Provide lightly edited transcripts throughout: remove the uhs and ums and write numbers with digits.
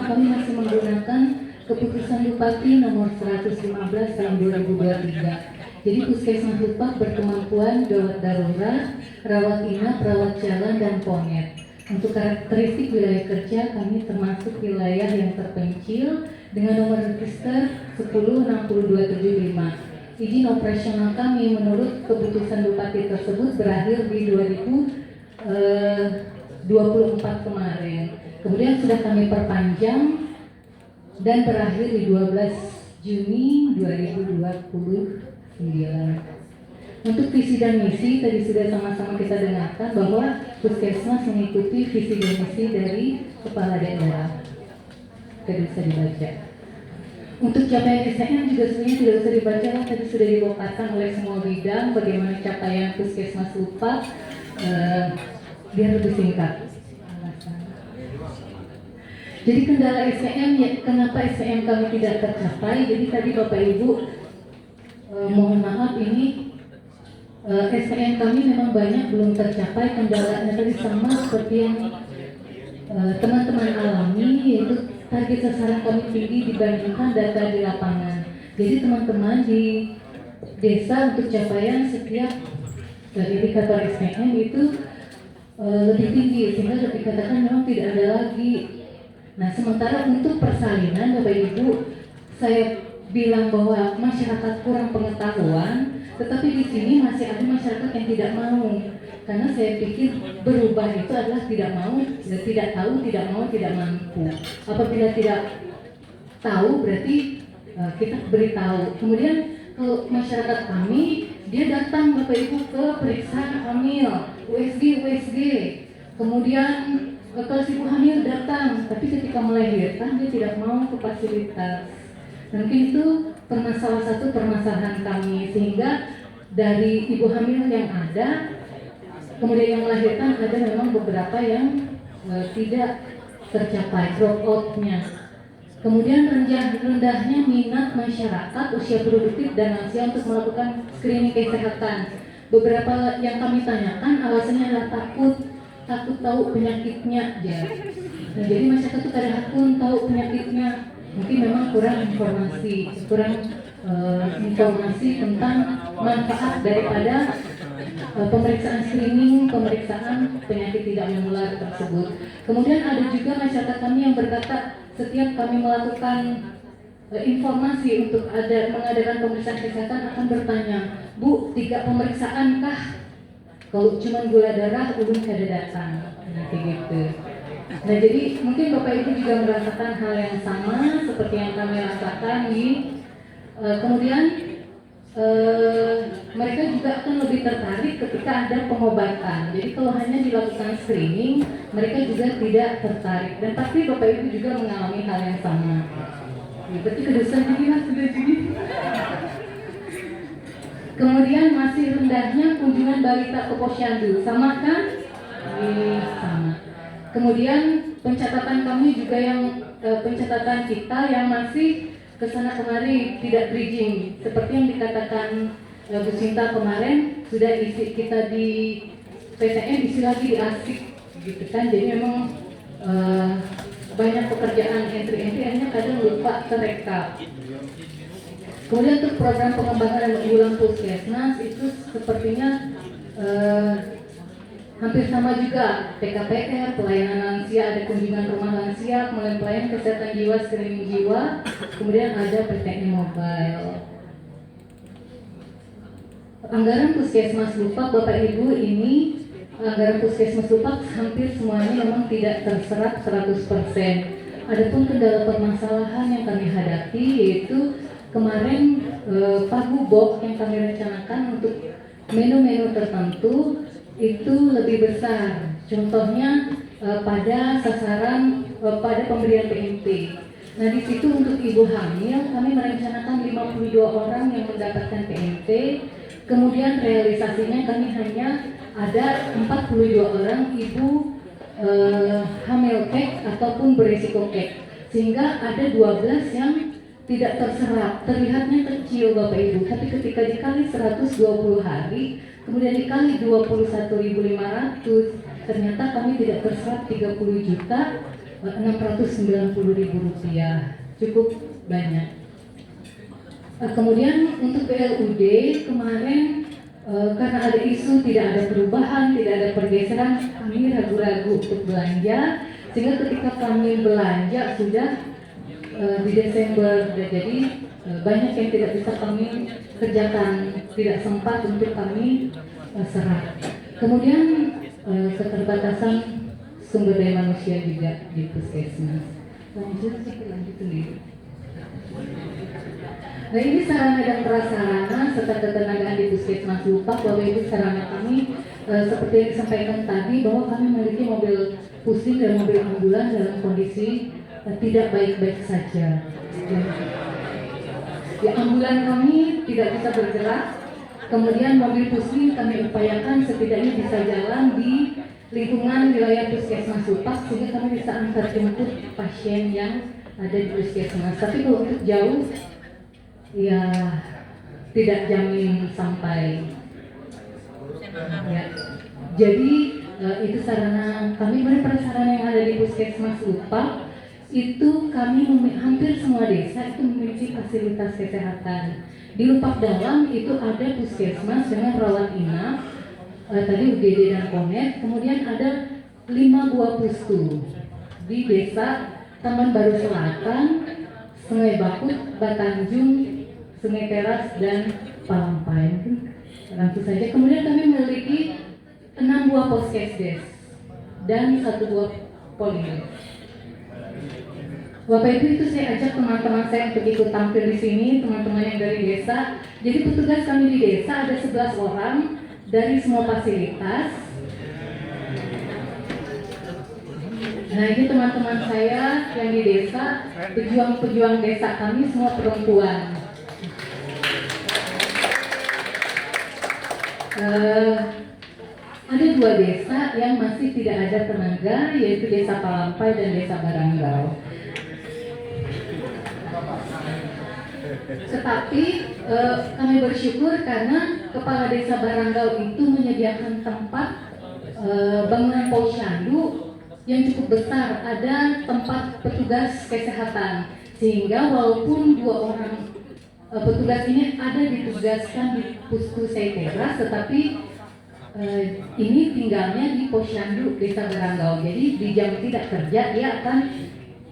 kami masih menggunakan Keputusan Bupati nomor 115 tahun 2023. Jadi Puskesmas Lupak berkemampuan gawat darurat, rawat inap, rawat jalan, dan ponet. Untuk karakteristik wilayah kerja, kami termasuk wilayah yang terpencil dengan nomor register 106275. Izin operasional kami menurut keputusan Bupati tersebut berakhir di 2024 kemarin. Kemudian sudah kami perpanjang dan berakhir di 12 Juni 2029. Untuk visi dan misi tadi sudah sama-sama kita dengarkan bahwa Puskesmas mengikuti visi dan misi dari Kepala Daerah. Tadi bisa dibaca. Untuk capaian SDM juga sebenarnya tidak usah dibaca, tadi sudah dipaparkan oleh semua bidang bagaimana capaian Puskesmas Lupak, biar lebih singkat. Jadi kendala SDM, ya, kenapa SDM kami tidak tercapai? Jadi tadi Bapak Ibu, mohon maaf ini SDM kami memang banyak belum tercapai. Kendalanya tadi sama seperti yang teman-teman alami, yaitu target sasaran kami tinggi dibandingkan data di lapangan. Jadi teman-teman di desa untuk capaian setiap indikator SDM itu lebih tinggi, sehingga dikatakan memang tidak ada lagi. Nah, sementara untuk persalinan, Bapak Ibu, saya bilang bahwa masyarakat kurang pengetahuan, tetapi di sini masih ada masyarakat yang tidak mau. Karena saya pikir berubah itu adalah tidak mau, tidak tahu, tidak mau, tidak mampu. Apabila tidak tahu, berarti kita beritahu. Kemudian kalau masyarakat kami, dia datang Bapak Ibu ke periksa hamil, USG. Kemudian kalau si ibu hamil datang, tapi ketika melahirkan dia tidak mau ke fasilitas. Mungkin itu salah satu permasalahan kami, sehingga dari ibu hamil yang ada, kemudian yang melahirkan ada memang beberapa yang tidak tercapai drop out-nya. Kemudian rendahnya minat masyarakat usia produktif dan lansia untuk melakukan screening kesehatan. Beberapa yang kami tanyakan alasannya adalah takut tahu penyakitnya ya. Nah, jadi masyarakat itu kadang takut tahu penyakitnya, mungkin memang kurang informasi tentang manfaat daripada pemeriksaan screening, pemeriksaan penyakit tidak menular tersebut. Kemudian ada juga masyarakat kami yang berkata setiap kami melakukan informasi untuk mengadakan pemeriksaan kesehatan akan bertanya, Bu, 3 pemeriksaan kah? Kalau cuma gula darah, belum ada datang, kayak gitu. Nah, jadi mungkin Bapak Ibu juga merasakan hal yang sama seperti yang kami rasakan kemudian mereka juga akan lebih tertarik ketika ada pengobatan. Jadi kalau hanya dilakukan screening, mereka juga tidak tertarik. Dan pasti Bapak Ibu juga mengalami hal yang sama. Ya, berarti kedusan jadi mas sudah jadi. Kemudian masih rendahnya kunjungan balita ke posyandu, sama kan? Sama. Kemudian pencatatan kami juga pencatatan kita yang masih kesana kemari tidak bridging, seperti yang dikatakan Bu Sinta kemarin, sudah isi kita di PTN isi lagi di ASIK, gitu kan? Jadi memang banyak pekerjaan entry akhirnya kadang lupa terekam. Kemudian untuk program pengembangan dan unggulan Puskesmas itu sepertinya hampir sama juga. PKPR, pelayanan lansia, ada kunjungan rumah lansia, kemudian pelayanan kesehatan jiwa, screening jiwa, kemudian ada PTN mobile. Anggaran Puskesmas Lupak, Bapak Ibu, ini anggaran Puskesmas Lupak hampir semuanya memang tidak terserap 100%. Adapun kendala permasalahan yang kami hadapi yaitu kemarin Pagubok yang kami rencanakan untuk menu-menu tertentu itu lebih besar. Contohnya pada sasaran pada pemberian PMP. Nah, di situ untuk ibu hamil kami merencanakan 52 orang yang mendapatkan PMP. Kemudian realisasinya kami hanya ada 42 orang ibu hamil kek ataupun beresiko kek. Sehingga ada 12 yang tidak terserap, terlihatnya kecil Bapak Ibu, tapi ketika dikali 120 hari, kemudian dikali 21.500, ternyata kami tidak terserap 30 juta Rp690.000, cukup banyak. Kemudian untuk PLUD kemarin karena ada isu tidak ada perubahan, tidak ada pergeseran, kami ragu-ragu untuk belanja, sehingga ketika kami belanja sudah di Desember, jadi banyak yang tidak bisa kami kerjakan, tidak sempat untuk kami serah. Kemudian keterbatasan sumber daya manusia juga di puskesmas. Lanjut sendiri. Nah, ini sarana dan prasarana serta ketenagaan di puskesmas Lupak. Bapak Ibu, sarana kami seperti yang disampaikan tadi bahwa kami memiliki mobil pusing dan mobil ambulan dalam kondisi tidak baik-baik saja. Ya, ambulan kami tidak bisa bergerak. Kemudian mobil pusing kami upayakan setidaknya bisa jalan di lingkungan wilayah puskesmas Lupak sehingga kami bisa antar jemput pasien yang ada di puskesmas. Tapi kalau untuk jauh, ya tidak jamin sampai. Ya. Jadi itu sarana kami, prasarana yang ada di puskesmas Lupak itu kami hampir semua desa itu memiliki fasilitas kesehatan. Di Lupak Dalam itu ada puskesmas dengan rawat inap, tadi UGD dan Konet, kemudian ada 5 buah pustu di desa Taman Baru Selatan, Sungai Bakut, Batanjung, Sungai Teras, dan Palampai. Langsung saja. Kemudian kami memiliki 6 buah poskesdes dan 1 buah polides. Bapak Ibu, itu saya ajak teman-teman saya untuk ikut tampil di sini, teman-teman yang dari desa. Jadi petugas kami di desa ada 11 orang dari semua fasilitas. Nah, ini teman-teman saya yang di desa, pejuang-pejuang desa kami semua perempuan. Ada 2 desa yang masih tidak ada tenaga, yaitu Desa Palampai dan Desa Baranggau. Tetapi kami bersyukur karena Kepala Desa Baranggau itu menyediakan tempat bangunan posyandu yang cukup besar, ada tempat petugas kesehatan, sehingga walaupun 2 orang petugas ini ada ditugaskan di Pustu Teras, tetapi ini tinggalnya di posyandu Desa Baranggau. Jadi di jam tidak kerja dia akan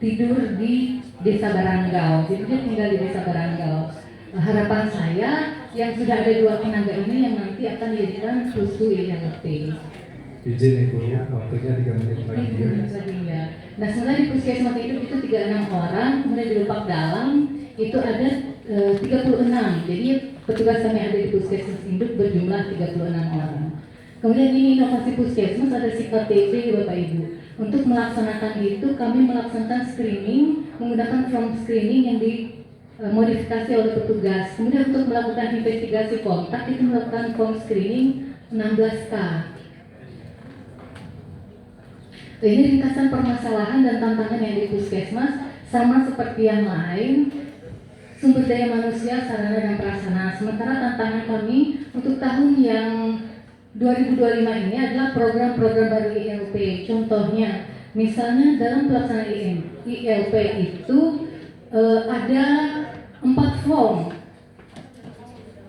tidur di Desa Baranggau. Jadi dia tinggal di Desa Baranggau. Harapan saya yang sudah ada 2 tenaga ini yang nanti akan dijadikan Pustu ILP. Izin Ibu, waktunya 3 menit lagi. Ya. Nah, sebenarnya di puskesmas itu 36 orang, kemudian di Lupak Dalam itu ada 36. Jadi petugas kami ada di puskesmas induk berjumlah 36 orang. Kemudian ini inovasi puskesmas ada sikap TB Bapak Ibu. Untuk melaksanakan itu kami melaksanakan screening menggunakan form screening yang dimodifikasi oleh petugas. Kemudian untuk melakukan investigasi kontak itu melakukan form screening 16K. Ini ringkasan permasalahan dan tantangan yang di puskesmas sama seperti yang lain. Sumber daya manusia, sarana dan prasarana. Sementara tantangan kami untuk tahun yang 2025 ini adalah program-program baru ILP. Contohnya, misalnya dalam pelaksanaan ILP itu ada 4 form.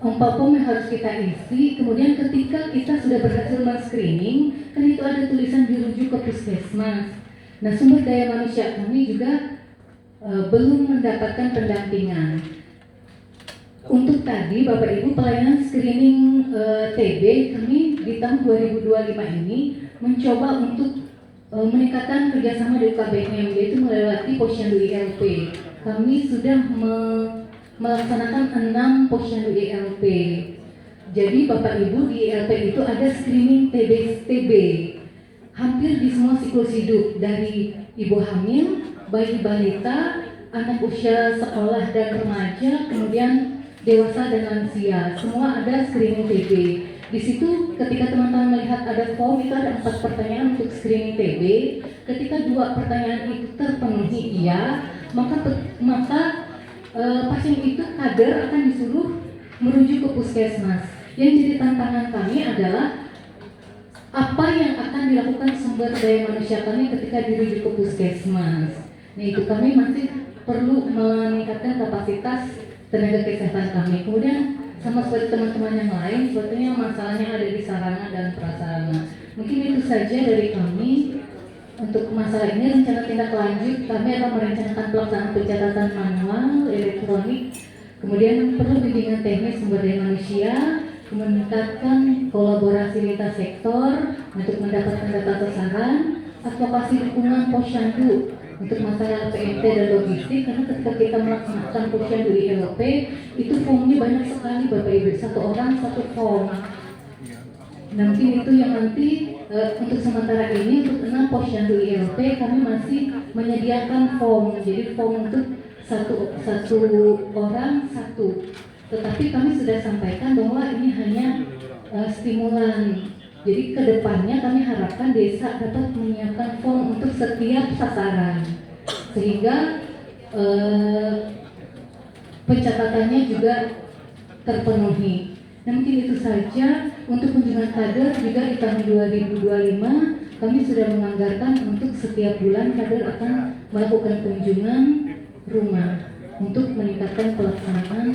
4 form yang harus kita isi. Kemudian ketika kita sudah berhasil men-screening, kan itu ada tulisan dirujuk ke puskesmas. Nah, sumber daya manusia kami juga belum mendapatkan pendampingan. Untuk tadi Bapak Ibu pelayanan screening TB kami di tahun 2025 ini mencoba untuk meningkatkan kerjasama di UKBM, yaitu melewati posyandu ILP. Kami sudah melaksanakan 6 posyandu ILP. Jadi Bapak Ibu di ILP itu ada screening TB. Hampir di semua siklus hidup, dari ibu hamil, bayi balita, anak usia sekolah dan remaja, kemudian dewasa dan lansia, semua ada screening TB. Di situ ketika teman-teman melihat ada form itu ada 4 pertanyaan untuk screening TB. Ketika 2 pertanyaan itu terpenuhi iya, maka pasien itu kader akan disuruh merujuk ke puskesmas. Yang jadi tantangan kami adalah apa yang akan dilakukan sumber daya manusia kami ketika dirujuk ke puskesmas. Nah itu kami masih perlu meningkatkan kapasitas tenaga kesehatan kami. Kemudian sama seperti teman-teman yang lain, sebetulnya masalahnya ada di sarana dan prasarana. Mungkin itu saja dari kami. Untuk masalah ini, rencana tindak lanjut, kami akan merencanakan pelaksanaan pencatatan manual, elektronik, kemudian perlu bimbingan teknis sumber daya manusia, meningkatkan kolaborasi lintas sektor untuk mendapatkan data sasaran, advokasi dukungan posyandu untuk masalah PMT dan logistik, karena ketika kita melaksanakan posyandu di LP, itu formnya banyak sekali Bapak Ibu, satu orang satu form. Nanti itu yang untuk sementara ini untuk 6 posyandu ILP kami masih menyediakan form. Jadi form untuk satu orang satu. Tetapi kami sudah sampaikan bahwa ini hanya stimulan. Jadi kedepannya kami harapkan desa dapat menyiapkan form untuk setiap sasaran, sehingga pencatatannya juga terpenuhi. Nah, mungkin itu saja. Untuk kunjungan kader juga di tahun 2025 kami sudah menganggarkan untuk setiap bulan kader akan melakukan kunjungan rumah untuk meningkatkan pelaksanaan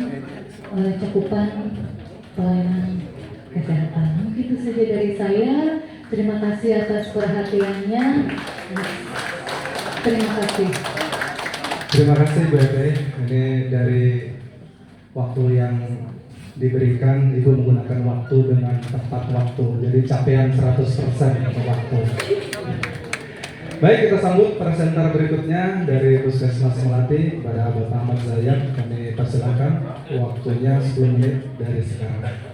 cakupan pelayanan kesehatan. Mungkin itu saja dari saya. Terima kasih atas perhatiannya. Terima kasih. Terima kasih Bu Ebe. Ini dari waktu yang diberikan, Ibu menggunakan waktu dengan tepat waktu, jadi capaian 100% untuk waktu. Baik, kita sambut presenter berikutnya dari Puskesmas Melati, kepada Bapak Ahmad Zayat. Kami persilakan, waktunya 10 menit dari sekarang.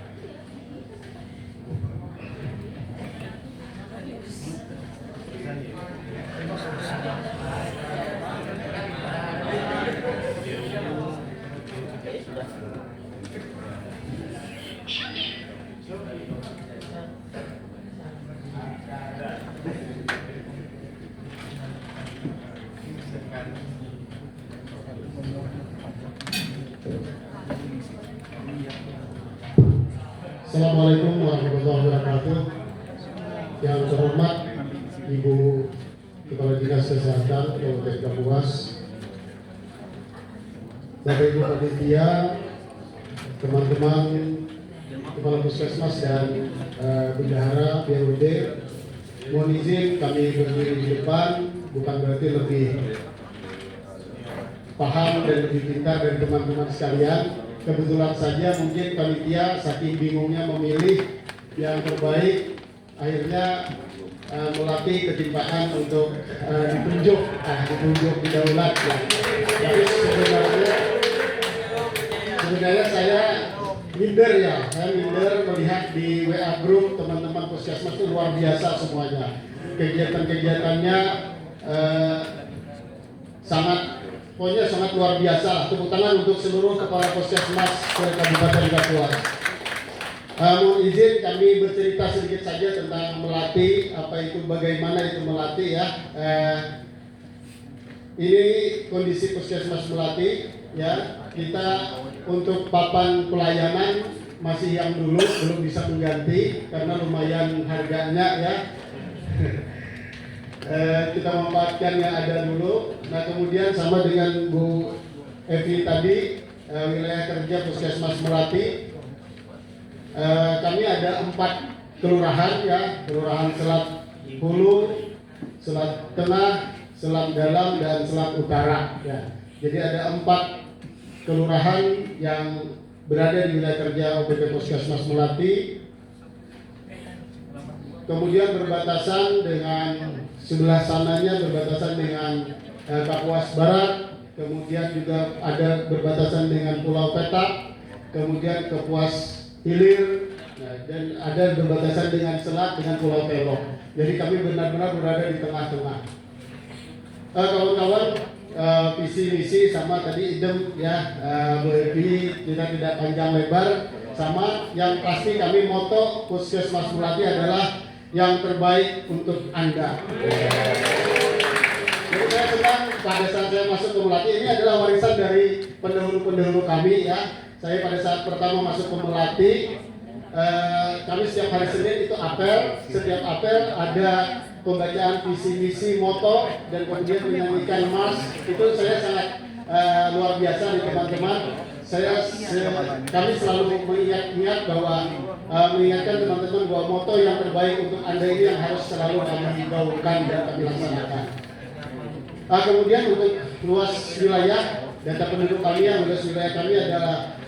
Assalamualaikum warahmatullahi wabarakatuh. Yang terhormat Ibu Kepala Dinas Kesehatan Kabupaten Kapuas, Bapak Ibu Panitia, teman-teman Kepala Puskesmas dan Bendahara BUD, mohon izin kami berdiri di depan bukan berarti lebih paham dan lebih pintar dari teman-teman sekalian. Kebetulan saja mungkin panitia saking bingungnya memilih yang terbaik, akhirnya melatih ketimpaan untuk ditunjuk didaulat. Ya. Tapi sebenarnya saya minder saya minder melihat di WA group teman-teman puskesmas itu luar biasa semuanya. Kegiatan-kegiatannya pokoknya sangat luar biasa. Tepuk tangan untuk seluruh kepala puskesmas Kabupaten Kapuas. Mohon izin kami bercerita sedikit saja tentang Melati, bagaimana itu Melati ya. Ini kondisi puskesmas Melati ya. Kita untuk papan pelayanan masih yang dulu, belum bisa mengganti karena lumayan harganya ya. Kita memanfaatkan yang ada dulu. Nah kemudian sama dengan Bu Evi tadi, wilayah kerja Puskesmas Melati, kami ada 4 kelurahan ya, Kelurahan Selat Hulu, Selat Tengah, Selat Dalam, dan Selat Utara ya. Jadi ada 4 kelurahan yang berada di wilayah kerja OPP Puskesmas Melati. Kemudian berbatasan dengan sebelah sananya berbatasan dengan Kapuas Barat, kemudian juga ada berbatasan dengan Pulau Petak, kemudian Kapuas Hilir, dan ada berbatasan dengan Selat dengan Pulau Telok. Jadi kami benar-benar berada di tengah-tengah. Kawan-kawan, visi misi sama tadi idem ya, Bu Evi, kita tidak panjang lebar. Sama yang pasti kami moto Puskesmas Melati adalah yang terbaik untuk Anda. Jadi saya senang pada saat saya masuk ke Melati, ini adalah warisan dari pendahulu-pendahulu kami ya. Saya pada saat pertama masuk ke Melati, kami setiap hari Senin itu apel, setiap apel ada pembacaan visi misi moto dan kemudian menyanyikan mars. Itu saya sangat luar biasa di teman-teman. Kami selalu mengingat bahwa mengingatkan teman-teman bahwa moto yang terbaik untuk Anda ini yang harus selalu kami gaungkan dan kami laksanakan. Kemudian untuk luas wilayah, data penduduk kami yang luas wilayah kami adalah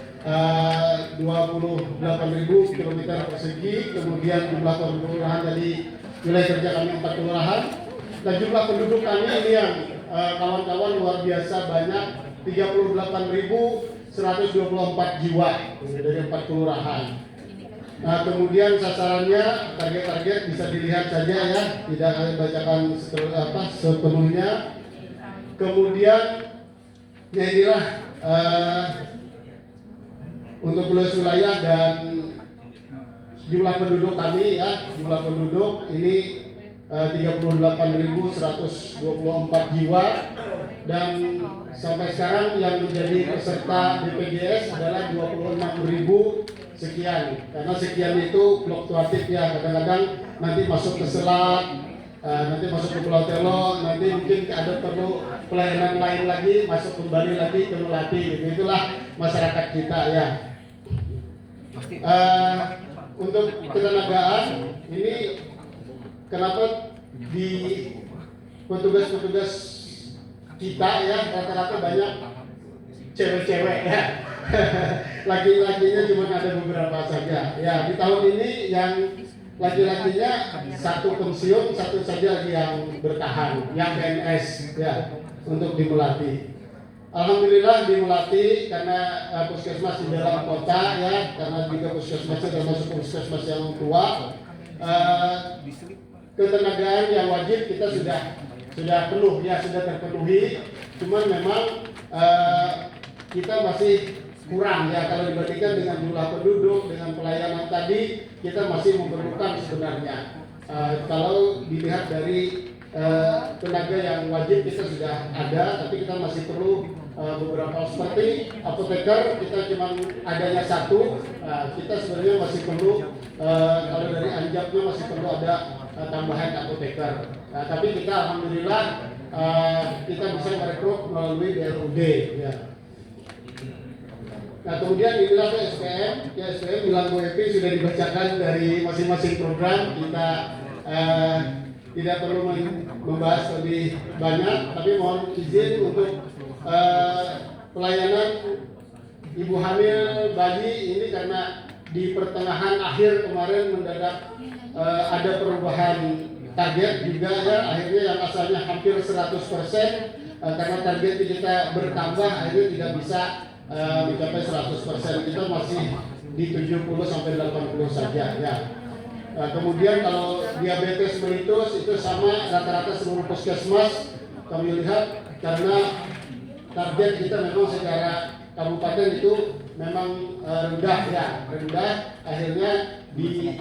28.000 km persegi, kemudian jumlah kelurahan dari wilayah kerja kami 4 kelurahan, dan jumlah penduduk kami ini yang kawan-kawan luar biasa banyak, 38.124 jiwa dari 4 kelurahan. Nah, kemudian sasarannya, target-target bisa dilihat saja ya, tidak akan bacakan sepenuhnya. Kemudian ya inilah untuk luas wilayah dan jumlah penduduk kami ya, jumlah penduduk ini 38.124 jiwa, dan sampai sekarang yang menjadi peserta BPJS adalah 26.000 sekian. Karena sekian itu fluktuatif ya, kadang-kadang nanti masuk ke Selat, nanti masuk ke Pulau Telo, nanti mungkin ada perlu pelayanan lain lagi, masuk kembali lagi ke Melati. Itulah masyarakat kita ya. Untuk ketenagaan ini kenapa di petugas-petugas kita ya rata-rata banyak cewek-cewek ya. Laki-lakinya cuma ada beberapa saja. Ya, di tahun ini yang laki-lakinya satu pensiun, satu saja yang bertahan, yang PNS ya, untuk di Melati. Alhamdulillah di Melati karena puskesmas di dalam kota ya, karena juga puskesmasnya termasuk puskesmas yang tua, ketenagaan yang wajib kita sudah penuh ya, sudah terpenuhi. Cuman memang kita masih kurang ya kalau dibandingkan dengan jumlah penduduk, dengan pelayanan tadi, kita masih memerlukan sebenarnya. Kalau dilihat dari tenaga yang wajib kita sudah ada, tapi kita masih perlu beberapa, seperti apoteker kita cuma adanya satu. Kita sebenarnya masih perlu kalau dari anjapnya masih perlu ada tambahan apoteker. Tapi kita alhamdulillah kita bisa merekrut melalui DRUD ya. Nah, kemudian inilah SPM, ya SPM bilang WP sudah dibacakan dari masing-masing program. Kita tidak perlu membahas lebih banyak, tapi mohon izin untuk pelayanan ibu hamil bayi ini karena di pertengahan akhir kemarin mendadak ada perubahan target juga ya, akhirnya yang asalnya hampir 100% karena target kita bertambah akhirnya tidak bisa mencapai 100%, kita masih di 70 sampai 80 saja ya. Kemudian kalau diabetes mellitus itu sama rata-rata seluruh puskesmas kami lihat, karena target kita memang secara kabupaten itu memang rendah ya, rendah. Akhirnya di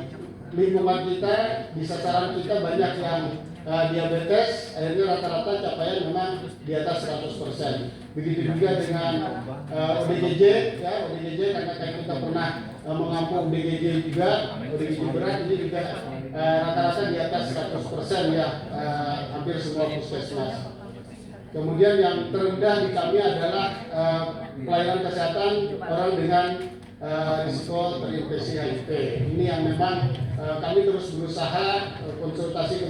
lingkungan kita, di sasaran kita banyak yang diabetes, akhirnya rata-rata capaian memang di atas 100%. Begitu juga dengan ODGJ ya, ODGJ karena kita pernah mengampung ODGJ juga, ODGJ berat ini juga rata-rata di atas 100% ya, hampir semua puskesmas. Kemudian yang terendah di kami adalah pelayanan kesehatan orang dengan risiko terinfeksi HIV. Ini yang memang kami terus berusaha konsultasi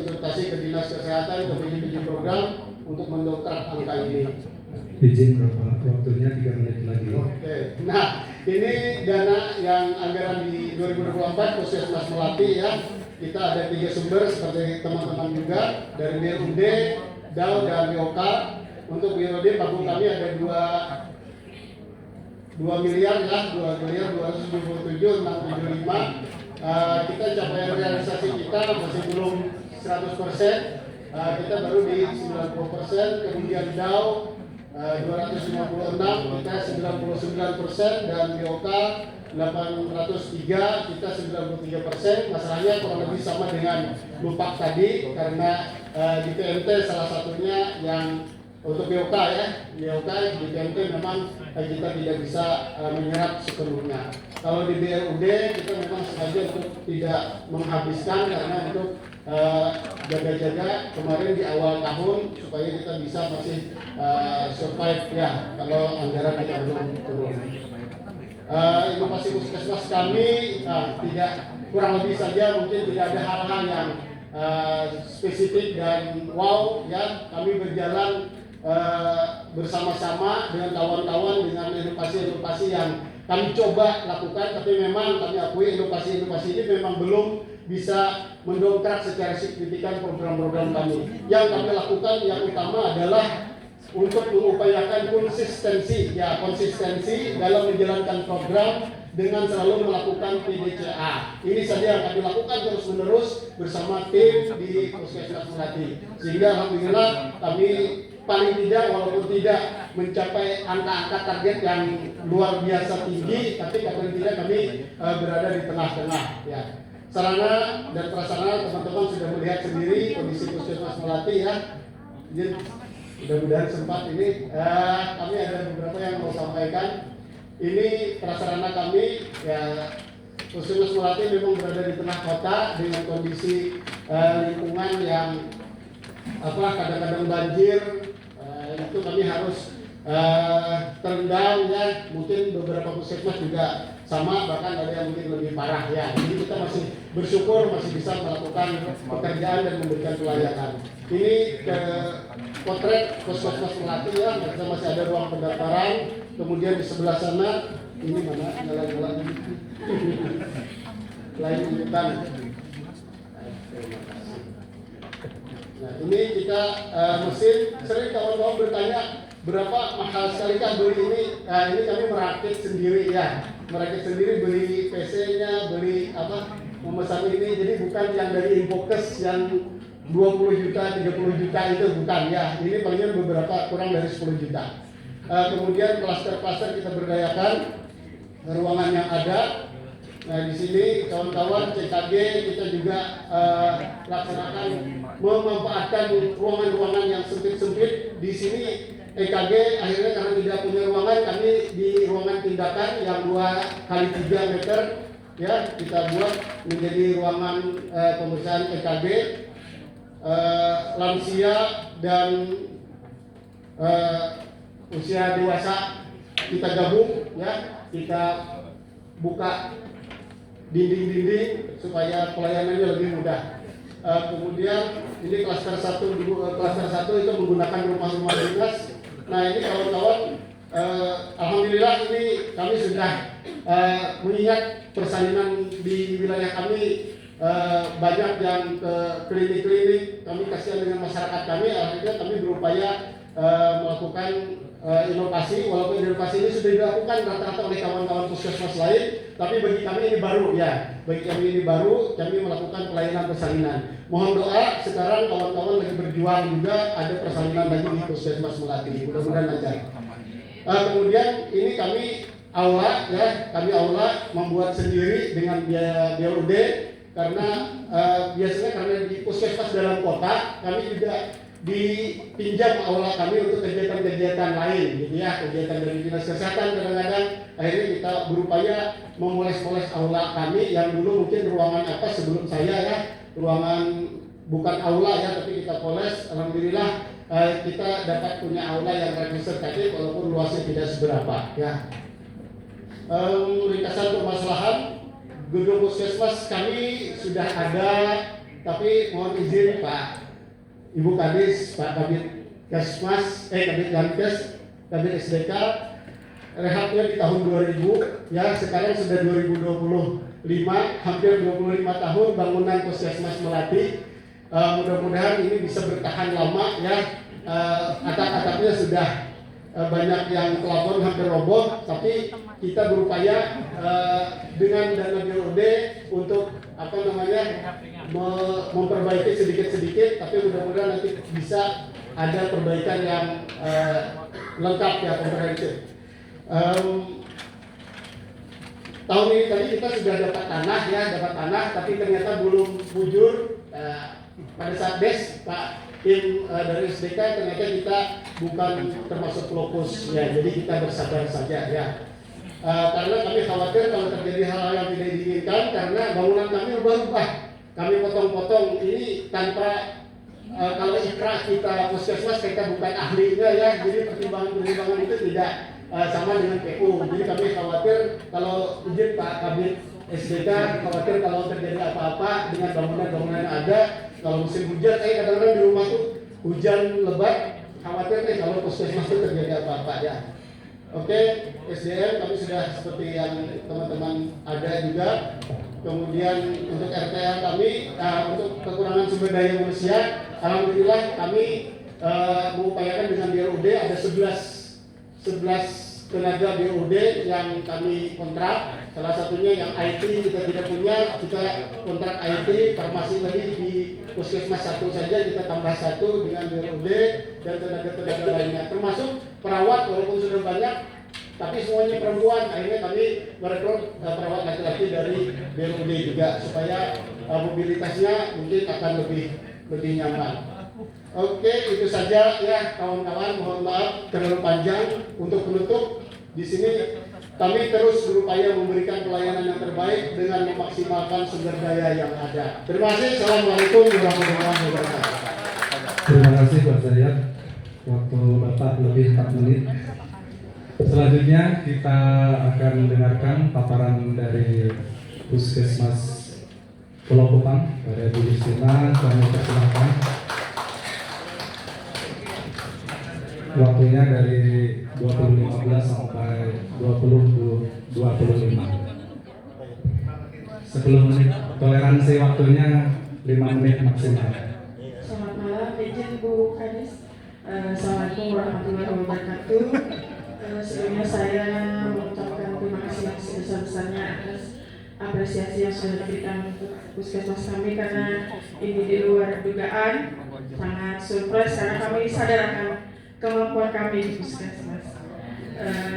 ke dinas kesehatan, ke bidang program untuk mendongkrak angka ini. Izin Bapak, waktunya 3 menit lagi. Oke. Nah, ini dana yang anggaran di 2024 Puskesmas Melati ya. Kita ada 3 sumber seperti teman-teman juga dari BUD, DAO dan BOK. Untuk BUD tabung kami ada 2 miliar ya, 2 miliar 277,675. Kita capaian realisasi kita masih belum 100%. Kita baru di 90%. Kemudian DAO 256, kita 99%, dan BOK 803, kita 93%. Masalahnya kurang lebih sama dengan lupak tadi, karena di PMT salah satunya yang untuk BOK ya, BOK di PMT memang kita tidak bisa menyerap sepenuhnya. Kalau di BLUD kita memang sengaja untuk tidak menghabiskan karena untuk jaga-jaga kemarin di awal tahun supaya kita bisa masih survive ya kalau anggaran kita belum turun. Inovasi puskesmas kami tidak kurang lebih saja, mungkin tidak ada hal-hal yang spesifik dan wow ya, kami berjalan bersama-sama dengan kawan-kawan dengan inovasi-inovasi yang kami coba lakukan, tapi memang kami akui inovasi-inovasi ini memang belum bisa mendongkrak secara signifikan program-program kami. Yang kami lakukan yang utama adalah untuk mengupayakan konsistensi dalam menjalankan program dengan selalu melakukan PDCA. Ini saja yang kami lakukan terus-menerus bersama tim di Puskesmas Melati. Sehingga alhamdulillah kami paling tidak walaupun tidak mencapai angka-angka target yang luar biasa tinggi, tapi paling tidak kami berada di tengah-tengah ya. Sarana dan prasarana teman-teman sudah melihat sendiri kondisi Puskesmas Melati ya. Jadi mudah-mudahan sempat ini kami ada beberapa yang mau sampaikan. Ini prasarana kami ya, Puskesmas Melati memang berada di tengah kota dengan kondisi lingkungan yang kadang-kadang banjir, itu kami harus terendam ya. Mungkin beberapa puskesmas juga sama, bahkan ada yang mungkin lebih parah ya. Jadi kita masih bersyukur masih bisa melakukan pekerjaan dan memberikan pelayanan. Ini ke potret Puskesmas Melati ya, kita masih ada ruang pendaftaran. Kemudian di sebelah sana ini mana jalan-jalan lain hutan. Nah ini kita mesin, sering kawan-kawan bertanya berapa mahal sekali kan beli ini. Nah ini kami merakit sendiri ya, merakit sendiri, beli PC-nya, beli memesan ini. Jadi bukan yang dari Infocus yang 20 juta, 30 juta itu bukan ya. Ini palingan beberapa kurang dari 10 juta. Kemudian klaster-klaster kita berdayakan ruangan yang ada. Nah di sini kawan-kawan CKG kita juga laksanakan memanfaatkan ruangan-ruangan yang sempit-sempit. Di sini EKG akhirnya karena tidak punya ruangan, kami di ruangan tindakan yang 2x3 meter ya kita buat menjadi ruangan pemeriksaan EKG lansia dan usia dewasa. Kita gabung ya, kita buka dinding-dinding supaya pelayanannya lebih mudah. Kemudian ini klaster 1 itu menggunakan rumah-rumah dinas. Nah ini kawan-kawan, alhamdulillah ini kami sudah mengingat persalinan di wilayah kami banyak yang ke klinik-klinik. Kami kasihan dengan masyarakat kami, akhirnya kami berupaya melakukan inovasi. Walaupun inovasi ini sudah dilakukan rata-rata oleh kawan-kawan puskesmas lain, tapi bagi kami ini baru ya. Bagi kami ini baru, kami melakukan pelayanan persalinan. Mohon doa, sekarang kawan-kawan lagi berjuang juga ada persalinan lagi di Puskesmas Melati. Mudah-mudahan lancar. Kemudian ini kami aula ya, kami aula membuat sendiri dengan biaya BLUD karena biasanya karena di puskesmas dalam kota kami juga dipinjam aula kami untuk kegiatan-kegiatan lain gitu ya, kegiatan dari dinas kesehatan. Kadang-kadang akhirnya kita berupaya memoles-moles aula kami yang dulu mungkin ruangan sebelum saya ya, ruangan bukan aula ya, tapi kita poles. Alhamdulillah kita dapat punya aula yang representatif walaupun luasnya tidak seberapa ya. Ringkasan permasalahan gedung puskesmas kami sudah ada, tapi mohon izin Pak Ibu Kadis, Pak Kabid Kesmas, Kabid Dankes, Kabid SDK, rehabnya di tahun 2000 ya, sekarang sudah 2025, hampir 25 tahun bangunan Puskesmas Melati. Mudah-mudahan ini bisa bertahan lama ya. Atap-atapnya sudah banyak yang pelafon hampir roboh, tapi kita berupaya dengan dana BLUD untuk memperbaiki sedikit-sedikit, tapi mudah-mudahan nanti bisa ada perbaikan yang lengkap ya, komprehensif. Tahun ini tadi kita sudah dapat tanah, tapi ternyata belum bujur. Pada saat Pak tim dari SDK ternyata kita bukan termasuk lokus ya, jadi kita bersabar saja ya. Karena kami khawatir kalau terjadi hal-hal yang tidak diinginkan karena bangunan kami berubah. Kami potong-potong ini tanpa kalau ikrar kita puskesmas kita bukan ahlinya ya, jadi pertimbangan itu tidak sama dengan PU. Jadi kami khawatir kalau izin Pak Kabit SDK, khawatir kalau terjadi apa-apa dengan bangunan-bangunan yang ada. Kalau musim hujan, kadang-kadang di rumah tuh hujan lebat, khawatir nih kalau puskesmas itu terjadi apa-apa ya. Oke, SDM kami sudah seperti yang teman-teman ada juga. Kemudian untuk RTA kami, untuk kekurangan sumber daya manusia, alhamdulillah kami mengupayakan dengan BRUD ada 11 tenaga BUD yang kami kontrak. Salah satunya yang IT kita tidak punya, kita kontrak IT, farmasi tadi di puskesmas satu saja kita tambah satu dengan BUD dan tenaga-tenaga lainnya, termasuk perawat walaupun sudah banyak, tapi semuanya perempuan. Akhirnya kami merekrut perawat laki-laki dari BUD juga supaya mobilitasnya mungkin akan lebih nyaman. Oke, itu saja ya kawan-kawan. Mohon maaf terlalu panjang. Untuk penutup, di sini kami terus berupaya memberikan pelayanan yang terbaik dengan memaksimalkan sumber daya yang ada. Terima kasih. Assalamualaikum warahmatullahi wabarakatuh. Terima kasih Pak Zayat. Waktu Bapak lebih 4 menit. Selanjutnya kita akan mendengarkan paparan dari Puskesmas Pulau Kupang pada Bu Justina. Kami persilakan. Waktunya dari 2015 sampai 2025. 10 menit. Toleransi waktunya 5 menit maksimal. Selamat malam, izin Bu Kadis. Assalamualaikum warahmatullahi wabarakatuh. Sebelumnya saya mengucapkan terima kasih yang sebesar-besarnya atas apresiasi yang sudah diberikan untuk puskesmas kami, karena ini di luar dugaan, sangat surprise karena kami sadar akan kemampuan kami di puskesmas.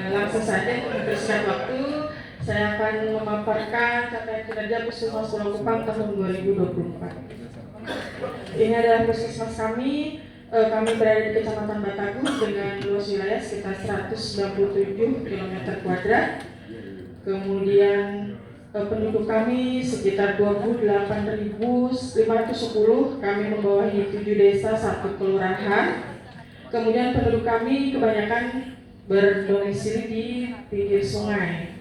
Langsung saja untuk mempersingkat waktu, saya akan memaparkan capaian kinerja Puskesmas Pulau Kupang tahun 2024. Ini adalah puskesmas kami. Kami berada di Kecamatan Batagu dengan luas wilayah sekitar 197 km². Kemudian penduduk kami sekitar 28.510. Kami membawahi 7 desa, 1 kelurahan. Kemudian penduduk kami kebanyakan berdomisili di pinggir sungai.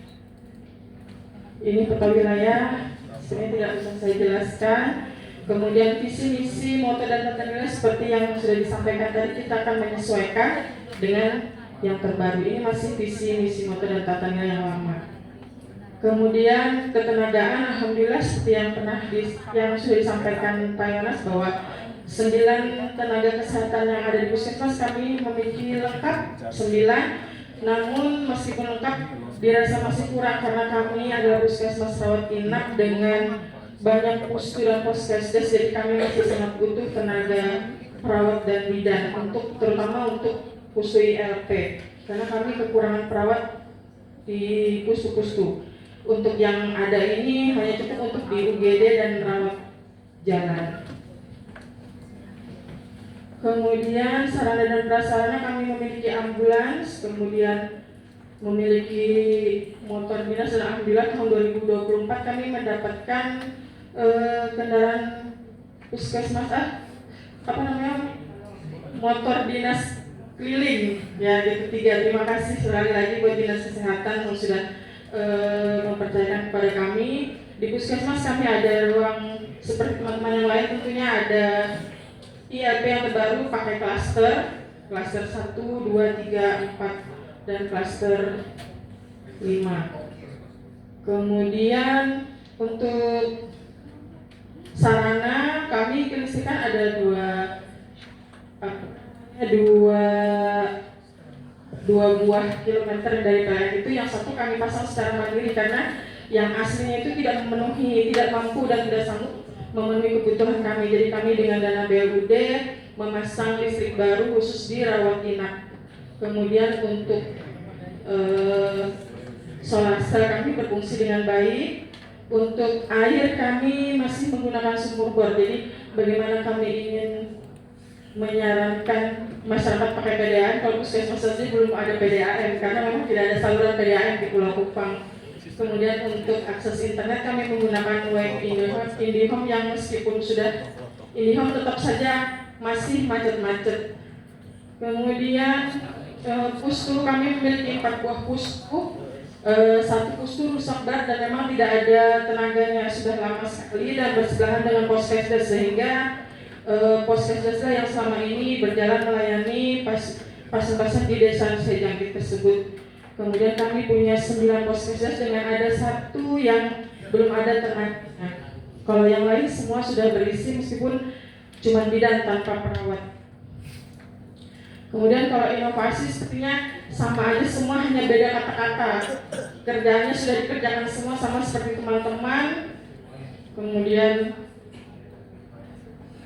Ini peta wilayah, sebenarnya tidak bisa saya jelaskan. Kemudian visi misi, moto dan tata nilai seperti yang sudah disampaikan tadi, kita akan menyesuaikan dengan yang terbaru. Ini masih visi misi, moto dan tata nilai yang lama. Kemudian ketenagaan, alhamdulillah seperti yang sudah disampaikan Pak Yonas bahwa 9 tenaga kesehatan yang ada di puskesmas kami memiliki lengkap 9. Namun meskipun lengkap dirasa masih kurang karena kami adalah puskesmas rawat inap dengan banyak pustu dan poskesdes, jadi kami masih sangat butuh tenaga perawat dan bidan terutama untuk pustu ILP, karena kami kekurangan perawat di pustu-pustu. Untuk yang ada ini hanya cukup untuk di UGD dan rawat jalan. Kemudian sarana dan prasarana, kami memiliki ambulans, kemudian memiliki motor dinas, dan alhamdulillah tahun 2024 kami mendapatkan kendaraan puskesmas motor dinas keliling ya, gitu 3. Terima kasih sekali lagi buat dinas kesehatan yang sudah mempercayakan kepada kami. Di puskesmas kami ada ruang seperti teman-teman yang lain, tentunya ada ILP yang terbaru pakai klaster 1, 2, 3, 4 dan klaster 5. Kemudian untuk sarana kami kelistrikan ada dua buah kilometer dari PLN itu. Yang satu kami pasang secara mandiri karena yang aslinya itu tidak mampu dan tidak sanggup memenuhi kebutuhan kami. Jadi kami dengan dana BUD memasang listrik baru khusus di rawat inap. Kemudian untuk solar cell kami berfungsi dengan baik. Untuk air kami masih menggunakan sumur bor. Jadi bagaimana kami ingin menyarankan masyarakat pakai PDAM. Kalau puskesmas saja belum ada PDAM karena memang tidak ada saluran PDAM di Pulau Kupang. Kemudian untuk akses internet kami menggunakan web IndiHome yang meskipun sudah IndiHome tetap saja masih macet-macet. Kemudian pustu kami memiliki 4 buah pustu. Satu pustu rusak berat dan memang tidak ada tenaganya, sudah lama sekali dan bersebelahan dengan Poskesdes, sehingga Poskesdes yang selama ini berjalan melayani pasien-pasien di desa Sejangkit tersebut. Kemudian kami punya 9 Poskesdes dengan ada 1 yang belum ada tenaganya. Kalau yang lain semua sudah berisi meskipun cuma bidan tanpa perawat. Kemudian kalau inovasi sepertinya sama aja semua, hanya beda kata-kata. Kerjaannya sudah dikerjakan semua sama seperti teman-teman. Kemudian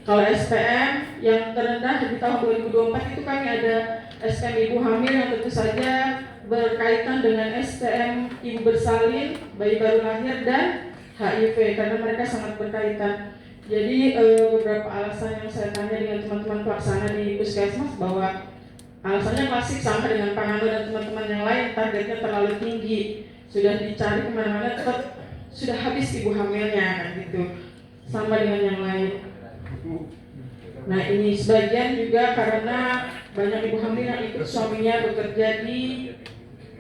kalau SPM yang terendah di tahun 2024 itu kami ada SPM ibu hamil yang tentu saja berkaitan dengan SPM ibu bersalin, bayi baru lahir dan HIV karena mereka sangat berkaitan. Jadi beberapa alasan yang saya tanya dengan teman-teman pelaksana di Puskesmas bahwa alasannya klasik sama dengan Pangandu dan teman-teman yang lain, targetnya terlalu tinggi, sudah dicari kemana-mana tetap sudah habis ibu hamilnya kan gitu, sama dengan yang lain. Nah ini sebagian juga karena banyak ibu hamil yang ikut suaminya bekerja di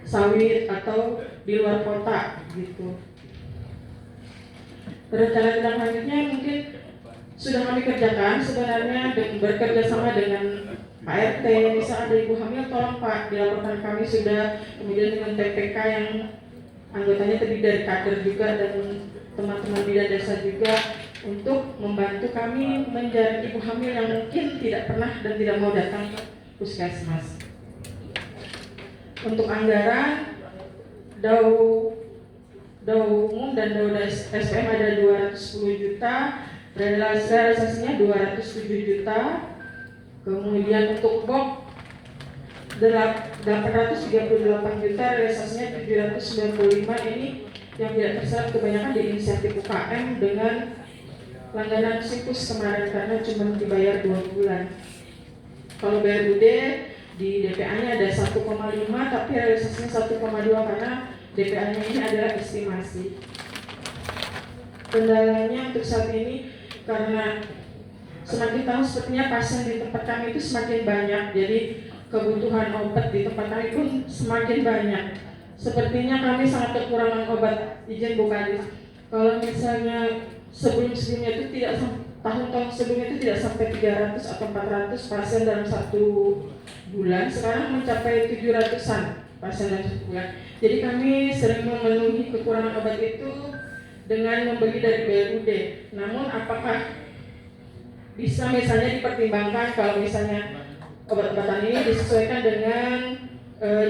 sawit atau di luar kota gitu. Rencana tindak lanjutnya mungkin sudah kami kerjakan sebenarnya bekerja sama dengan Pak RT, misal ada ibu hamil tolong Pak dilaporkan kami sudah, kemudian dengan TPK yang anggotanya terdiri dari kader juga dan teman-teman bidan desa juga untuk membantu kami menjaring ibu hamil yang mungkin tidak pernah dan tidak mau datang ke Puskesmas. Untuk anggaran DAU umum dan DAU SPM ada 210 juta, realisasinya 207 juta. Kemudian untuk BOK 838 juta, realisasinya 795. Ini yang tidak terserap kebanyakan di inisiatif UKM dengan langganan Sipus kemarin karena cuma dibayar 2 bulan. Kalau BRUD di DPA-nya ada 1,5 tapi realisasinya 1,2 karena DPA-nya ini adalah estimasi. Kendalanya untuk saat ini karena semakin tahun sepertinya pasien di tempat kami itu semakin banyak, jadi kebutuhan obat di tempat kami pun semakin banyak. Sepertinya kami sangat kekurangan obat, izin Bu Kadis. Kalau misalnya sebelum-sebelumnya itu tidak, tahun-tahun sebelumnya itu tidak sampai 300 atau 400 pasien dalam 1 bulan, sekarang mencapai 700-an pasien dalam 1 bulan. Jadi kami sering memenuhi kekurangan obat itu dengan membeli dari BRUD. Namun apakah bisa misalnya dipertimbangkan kalau misalnya obat-obatan ini disesuaikan dengan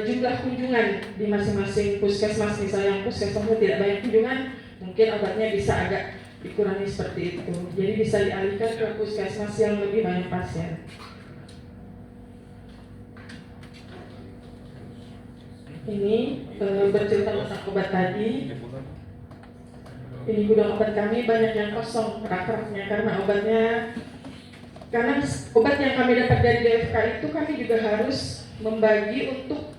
jumlah kunjungan di masing-masing puskesmas, misalnya yang puskesmasnya tidak banyak kunjungan, mungkin obatnya bisa agak dikurangi seperti itu. Jadi bisa dialihkan ke puskesmas yang lebih banyak pasien. Ini bercerita tentang obat tadi. Ini gudang obat kami banyak yang kosong rak-raknya karena obat yang kami dapat dari DFK itu kami juga harus membagi untuk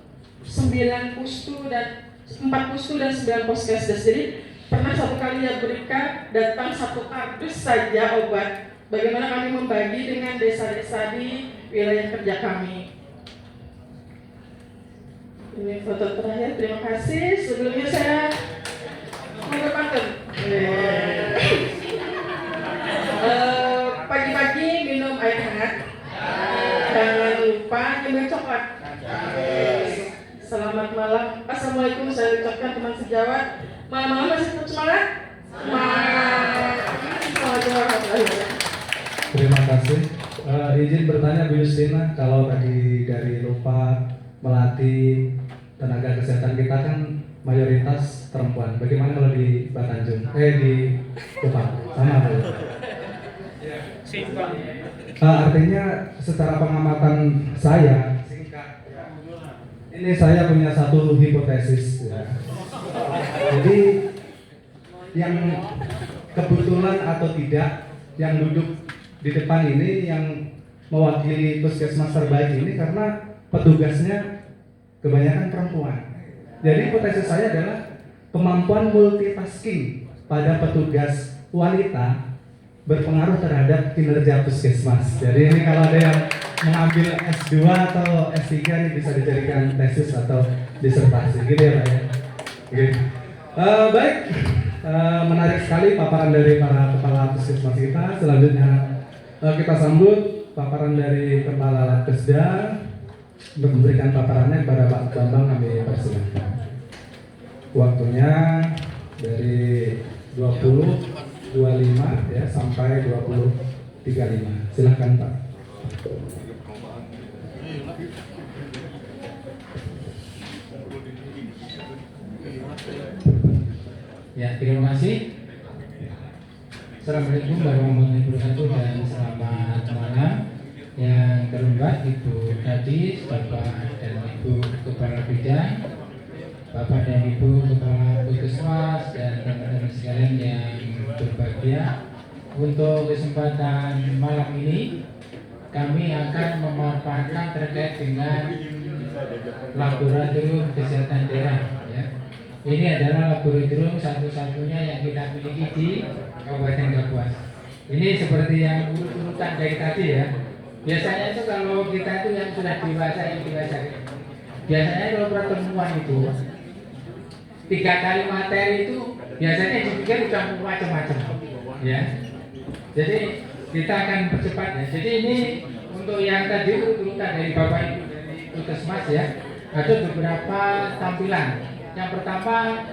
9 pustu dan 4 pustu dan 9 Poskesdes. Jadi pernah satu kali yang berikan datang 1 kardus saja obat. Bagaimana kami membagi dengan desa-desa di wilayah kerja kami. Ini foto terakhir, terima kasih. Sebelumnya saya mau berpantun. Pagi-pagi minum air hangat. Jangan lupa nyemil coklat. Selamat malam. Assalamualaikum, saya ucapkan teman sejawat. Malam-malam masih tetap semangat? Semangat. Terima kasih. Izin bertanya Bu Justina, kalau tadi dari lupa melatih tenaga kesehatan kita kan mayoritas perempuan. Bagaimana kalau di Batanjung? Di Kupang? Sama Bu? Artinya secara pengamatan saya, ini saya punya satu hipotesis ya. Jadi yang kebetulan atau tidak yang duduk di depan ini yang mewakili puskesmas terbaik ini karena petugasnya kebanyakan perempuan. Jadi hipotesis saya adalah kemampuan multitasking pada petugas wanita berpengaruh terhadap kinerja puskesmas. Jadi ini kalau ada yang mengambil S2 atau S3 ini bisa dijadikan tesis atau disertasi gitu ya Pak ya. Gitu. Baik, menarik sekali paparan dari para kepala puskesmas kita. Selanjutnya kita sambut paparan dari Kepala Labkesda. Untuk memberikan paparannya kepada Pak Bambang kami persilahkan. Waktunya dari 20.25 ya sampai 20.35. Silakan Pak. Ya, terima kasih. Assalamualaikum warahmatullahi wabarakatuh dan selamat malam. Yang terhormat Ibu Kadis, Bapak dan Ibu Kepala Bidang, Bapak dan Ibu Kepala Puskesmas dan teman-teman sekalian yang berbahagia. Untuk kesempatan malam ini kami akan memaparkan terkait dengan laboratorium kesehatan daerah ya. Ini adalah laboratorium satu-satunya yang kita miliki di Kabupaten Kapuas. Ini seperti yang urutan dari tadi ya. Biasanya itu kalau kita itu yang sudah dewasa, biasanya kalau pertemuan itu 3 kali materi itu biasanya dipikir udah macam-macam ya. Jadi kita akan percepat ya. Jadi ini untuk yang tadi urutan dari Bapak Ibu dari Puskesmas ya, ada beberapa tampilan. Yang pertama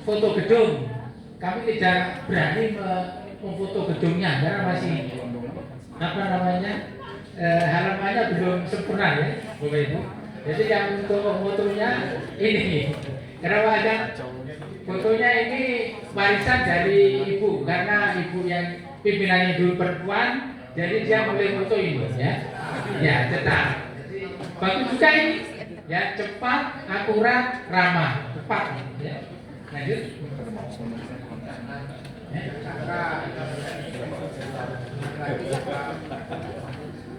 foto gedung. Kami tidak berani memfoto gedungnya karena masih halamannya belum sempurna ya, Bapak Ibu. Jadi yang untuk fotonya ini, kenapa ada fotonya ini warisan dari ibu karena ibu yang pimpinannya dulu perempuan, jadi dia mulai foto ini ya, ya cetak. Bagus juga ini, ya cepat, akurat, ramah, tepat ya. Lanjut.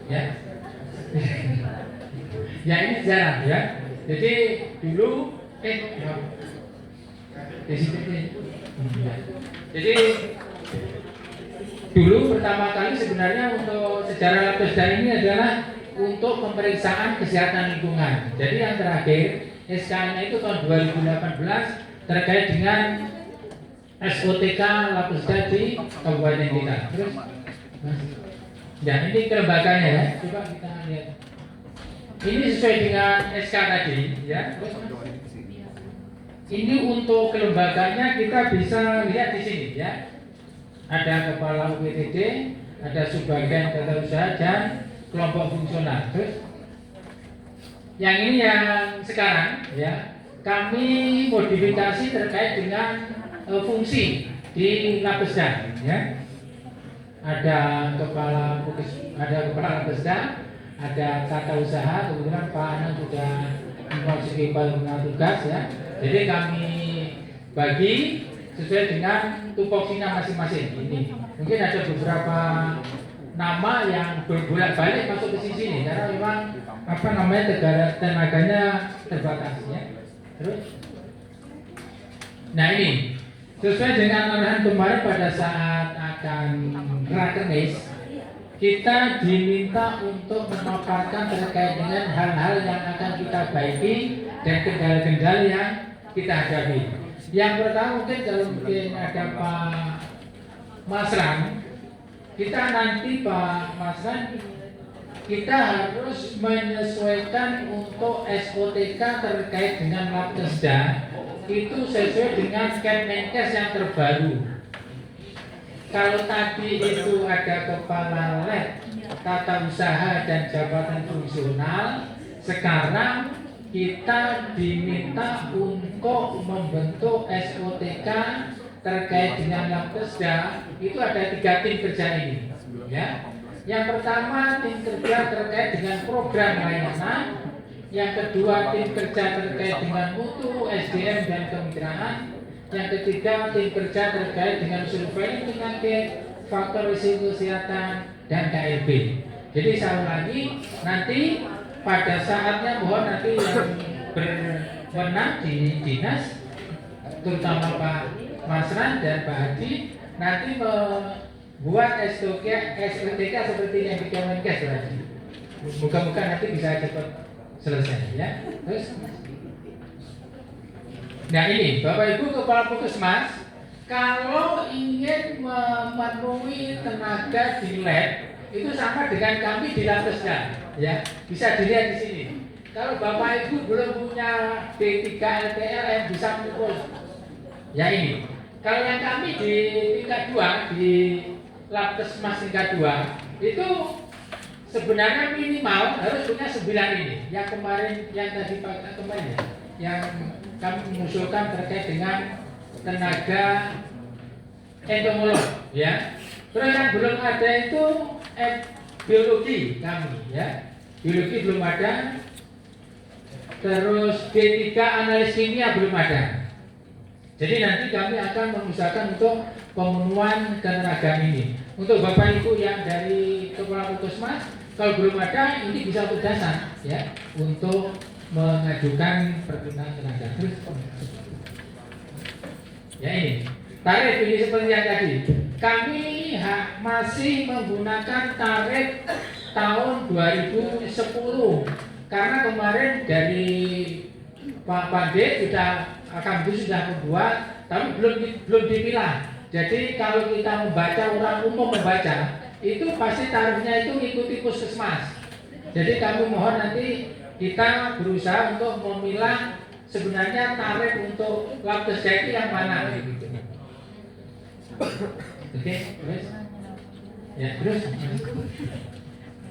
Ya. Ya ini sejarah ya. Jadi dulu jadi dulu pertama kali sebenarnya untuk sejarah Labkesda ini adalah untuk pemeriksaan kesehatan lingkungan. Jadi yang terakhir SK-nya itu tahun 2018 terkait dengan SOTK Labkesda di Kabupaten kita. Terus ya ini kelembaganya ya, coba kita lihat. Ini sesuai dengan SK tadi ya. Ini untuk kelembaganya kita bisa lihat di sini ya. Ada kepala UPTD, ada subbagian tata usaha dan kelompok fungsional. Terus yang ini yang sekarang ya, kami modifikasi terkait dengan fungsi di Labkesda ya. Ada kepala Labkesda, ada tata usaha, kemudian Pak Anang sudah memasuki pelaksana tugas ya. Jadi kami bagi sesuai dengan tupoksinya masing-masing. Ini mungkin ada beberapa nama yang berbolak-balik masuk ke sini karena memang tenaganya terbatas ya. Terus, nah ini sesuai dengan arahan kemarin pada saat akan rakernas, kita diminta untuk memaparkan terkait dengan hal-hal yang akan kita baiki dan kendala-kendala yang kita hadapi. Yang pertama mungkin kalau mungkin ada Pak Masran, kita nanti Pak Masran kita harus menyesuaikan untuk SOTK terkait dengan Labkesda itu sesuai dengan Kemenkes yang terbaru. Kalau tadi itu ada kepala lab, tata usaha dan jabatan fungsional, sekarang kita diminta untuk membentuk SOTK terkait dengan Labkesda. Itu ada 3 tim kerja ini ya. Yang pertama tim kerja terkait dengan program layanan, yang kedua tim kerja terkait dengan mutu, SDM dan kemitraan, yang ketiga tim kerja terkait dengan survei penyakit, faktor risiko kesehatan dan KLB. Jadi saya ulangi, nanti pada saatnya mohon nanti yang berwenang di dinas, terutama Pak Masran dan Pak Hadi, nanti membuat SOTK seperti yang di Kemenkes tadi. Moga-moga nanti bisa cepat selesai ya. Terus, nah ini Bapak Ibu Kepala Puskesmas, kalau ingin memenuhi tenaga di lab itu sama dengan kami di Labkesda, ya bisa dilihat di sini. Kalau Bapak Ibu belum punya D3 LTL yang bisa mengukur, ya ini. Kalau yang kami di tingkat 2 di Labkesmas tingkat 2 itu sebenarnya minimal harus punya 9 ini. Yang kemarin, yang tadi kemarin ya, yang kami mengusulkan terkait dengan tenaga entomolog, ya. Terus yang belum ada itu biologi kami, ya. Biologi belum ada. Terus D3 analis kimia belum ada. Jadi nanti kami akan mengusahakan untuk pemenuhan ketenagaan ini. Untuk Bapak Ibu yang dari Kepala Puskesmas, kalau belum ada, ini bisa tugasan ya untuk mengajukan perpindahan tenaga. Terus, ya ini tarif ini seperti yang tadi. Kami masih menggunakan tarif tahun 2010 karena kemarin dari Pak Pande sudah membuat, tapi belum dipilah. Jadi kalau kita membaca, orang umum membaca, itu pasti tarifnya itu mengikuti puskesmas. Jadi kami mohon nanti kita berusaha untuk memilah sebenarnya tarif untuk Labkesda itu yang mana. Oke, terus. Ya, terus.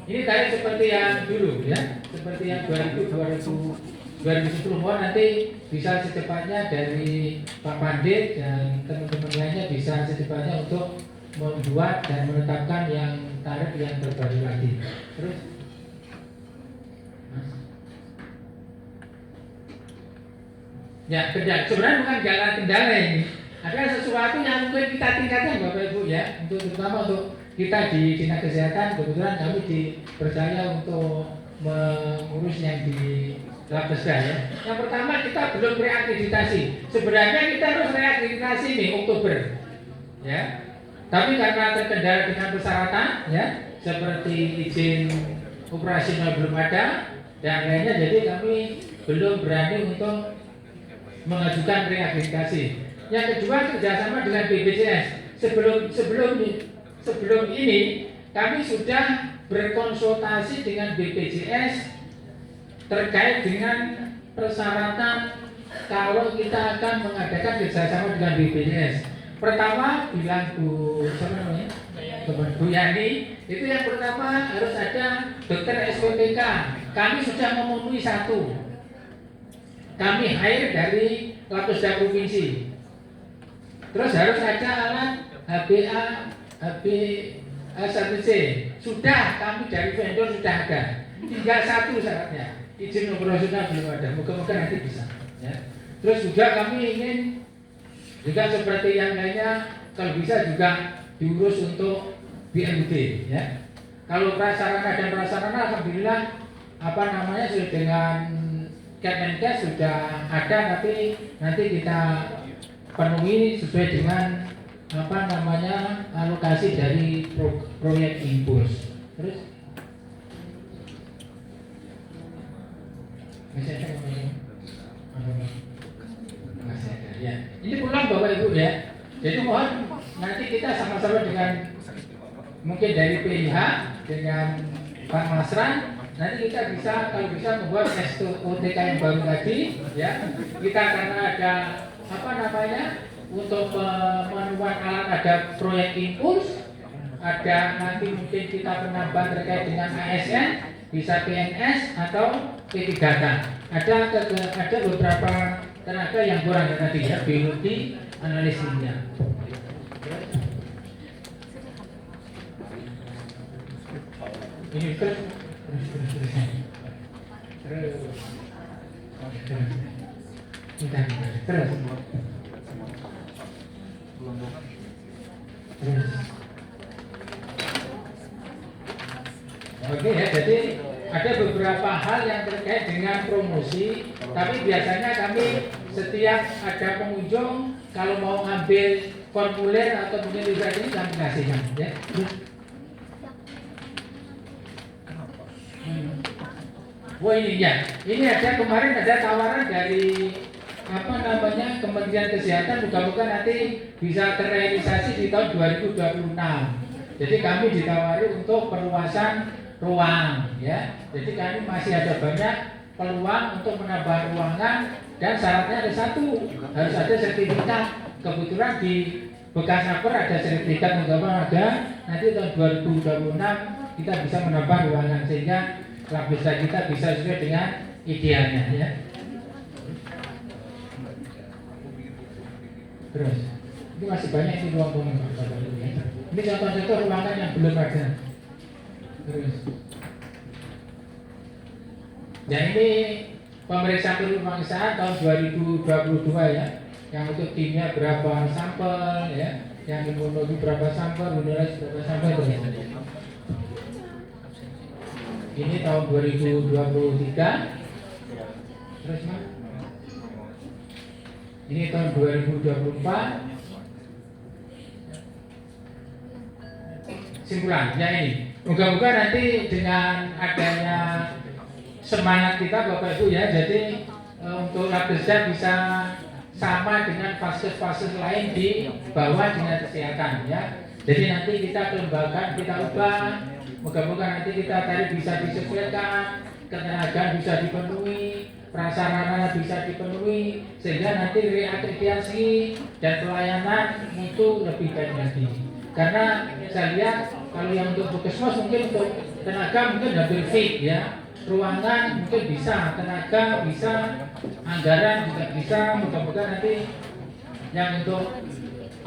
Ini tadi seperti yang dulu ya, seperti yang 2010 mohon nanti bisa secepatnya dari Pak Pandit dan teman-teman lainnya bisa secepatnya untuk membuat dan menetapkan yang tarif yang terbaru lagi. Terus, ya sebenarnya bukan kendala ini. Ada sesuatu yang mungkin kita tingkatkan Bapak Ibu ya, untuk terutama untuk kita di Dinas Kesehatan kebetulan kami dipercaya untuk mengurus yang di Labkesda ya. Yang pertama kita belum reakreditasi. Sebenarnya kita harus reakreditasi nih Oktober, ya. Tapi karena terkendala dengan persyaratan ya, seperti izin operasional belum ada dan lainnya, jadi kami belum berani untuk mengajukan reakreditasi. Yang kedua kerjasama dengan BPJS. Sebelum ini kami sudah berkonsultasi dengan BPJS terkait dengan persyaratan kalau kita akan mengadakan kerjasama dengan BPJS. Pertama bilang Bu Yani, itu yang pertama harus ada dokter SPPK. Kami sudah memenuhi 1. Kami hire dari Labkesda Provinsi. Terus harus ada alat HBA, HB1C. Sudah kami dari vendor sudah ada. Tinggal 1 syaratnya. Izin operasional belum ada. Moga-moga nanti bisa. Ya. Terus juga kami ingin juga seperti yang lainnya, kalau bisa juga diurus untuk BMD. Ya. Kalau prasarana dan prasarana alhamdulillah sudah dengan Kemenkes sudah ada, tapi nanti kita penuhi sesuai dengan alokasi dari proyek impuls. Terus masih ada ya. Ini pulang Bapak Ibu ya. Jadi mohon nanti kita sama-sama dengan mungkin dari PIH dengan Pak Masran, nanti kita bisa kalau bisa membuat SOTK yang baru tadi ya. Kita karena ada untuk pemenuhan alat ada proyek impuls, ada nanti mungkin kita penambahan terkait dengan ASN, bisa PNS atau P3K. Ada beberapa tenaga yang kurang ya tadi ya, biologi, analis kimia. Ini terus. Terus. Oke. hal yang terkait dengan promosi, tapi biasanya kami setiap ada pengunjung kalau mau ngambil formulir atau mungkin juga ini kami kasihkan ya. Wah ini ya, ini ada kemarin ada tawaran dari apa namanya Kementerian Kesehatan, mudah-mudahan nanti bisa terrealisasi di tahun 2026. Jadi kami ditawari untuk perluasan ruang ya. Jadi kami masih ada banyak peluang untuk menambah ruangan dan syaratnya ada satu, harus ada sertifikat. Kebetulan di bekas Naper ada sertifikat, mudah-mudahan ada nanti tahun 2026 kita bisa menambah ruangan sehingga lapisan kita bisa sesuai dengan idealnya ya. Terus, ini masih banyak ini ruang komun Pak. Ini contoh-contoh ruangan yang belum ada. Terus, dan ini pemeriksaan pemeriksaan tahun 2022 ya, yang untuk timnya berapa sampel ya, yang imunologi berapa sampel, imunologi berapa sampel terus. Ini tahun 2023. Terus Mas? Ini tahun 2024. Simpulannya ini, moga-moga nanti dengan adanya semangat kita Bapak Ibu ya, jadi untuk Labdesda bisa sama dengan fase-fase lain di bawah dinas kesehatan ya. Jadi nanti kita kelembagaan kita ubah, moga-moga nanti kita tadi bisa disesuaikan, ketenagaan bisa dipenuhi, prasarana bisa dipenuhi, sehingga nanti reakreditasi dan pelayanan itu lebih baik lagi. Karena saya lihat kalau yang untuk puskesmas mungkin untuk tenaga mungkin hampir fit ya, ruangan mungkin bisa, tenaga bisa, anggaran juga bisa, mudah-mudahan nanti yang untuk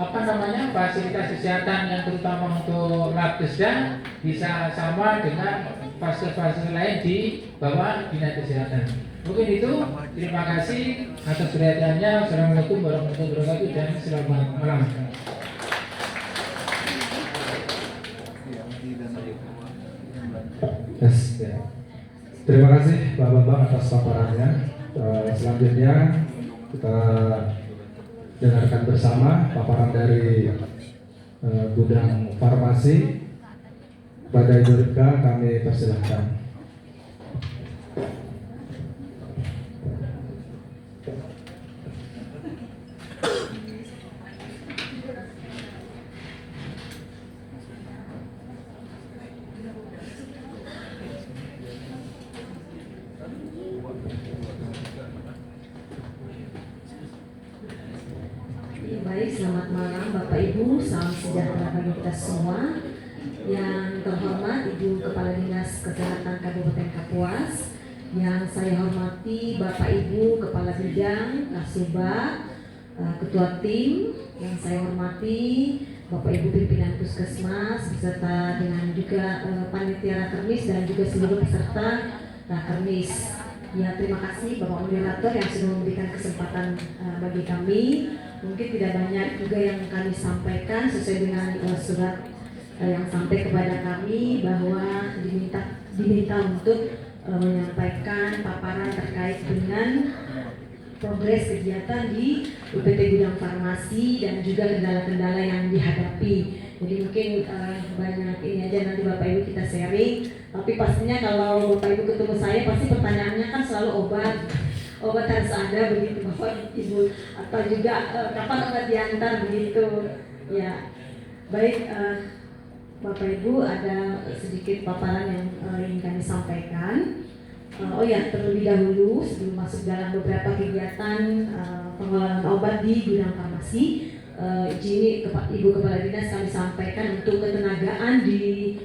apa namanya fasilitas kesehatan yang terutama untuk Labdesda bisa sama dengan fase-fase lain di bawah dinas kesehatan. Mungkin itu, terima kasih atas perhatiannya. Assalamualaikum warahmatullahi wabarakatuh dan selamat malam. Yes, ya. Terima kasih Pak Bambang atas paparannya. Selanjutnya kita dengarkan bersama paparan dari gudang farmasi. Badai Durga kami persilahkan. Baik, selamat malam Bapak Ibu, salam sejahtera bagi kita semua. Yang terhormat Ibu Kepala Dinas Kesehatan Kabupaten Kapuas, yang saya hormati Bapak Ibu Kepala Bidang, Kasubag, Ketua Tim, yang saya hormati Bapak Ibu Pimpinan Puskesmas, beserta dengan juga panitia Rakernis dan juga seluruh peserta Rakernis. Ya, terima kasih Bapak Moderator yang sudah memberikan kesempatan bagi kami. Mungkin tidak banyak juga yang kami sampaikan sesuai dengan surat yang sampai kepada kami bahwa diminta untuk menyampaikan paparan terkait dengan progres kegiatan di UPT Gudang Farmasi dan juga kendala-kendala yang dihadapi. Jadi mungkin banyak ini aja nanti Bapak Ibu kita sharing. Tapi pastinya kalau Bapak Ibu ketemu saya pasti pertanyaannya kan selalu obat harus ada begitu Bapak Ibu, atau juga kapan obat diantar begitu ya. Baik Bapak Ibu, ada sedikit paparan yang ingin kami sampaikan. Oh ya, terlebih dahulu sebelum masuk dalam beberapa kegiatan pengelolaan obat di gudang farmasi, izin Ibu Kepala Dinas kami sampaikan untuk ketenagaan di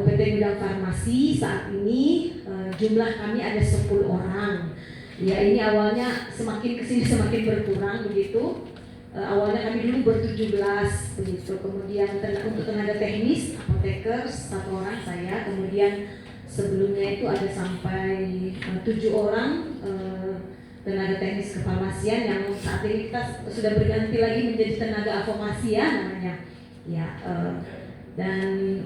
UPT Gudang Farmasi saat ini jumlah kami ada 10 orang. Ya, ini awalnya semakin kesini semakin berkurang begitu. Awalnya kami dulu ber-17 begitu. Kemudian untuk tenaga teknis, apoteker 1 orang saya. Kemudian sebelumnya itu ada sampai 7 orang tenaga teknis kefarmasian yang saat ini kita sudah berganti lagi menjadi tenaga afomasi ya namanya. Ya, dan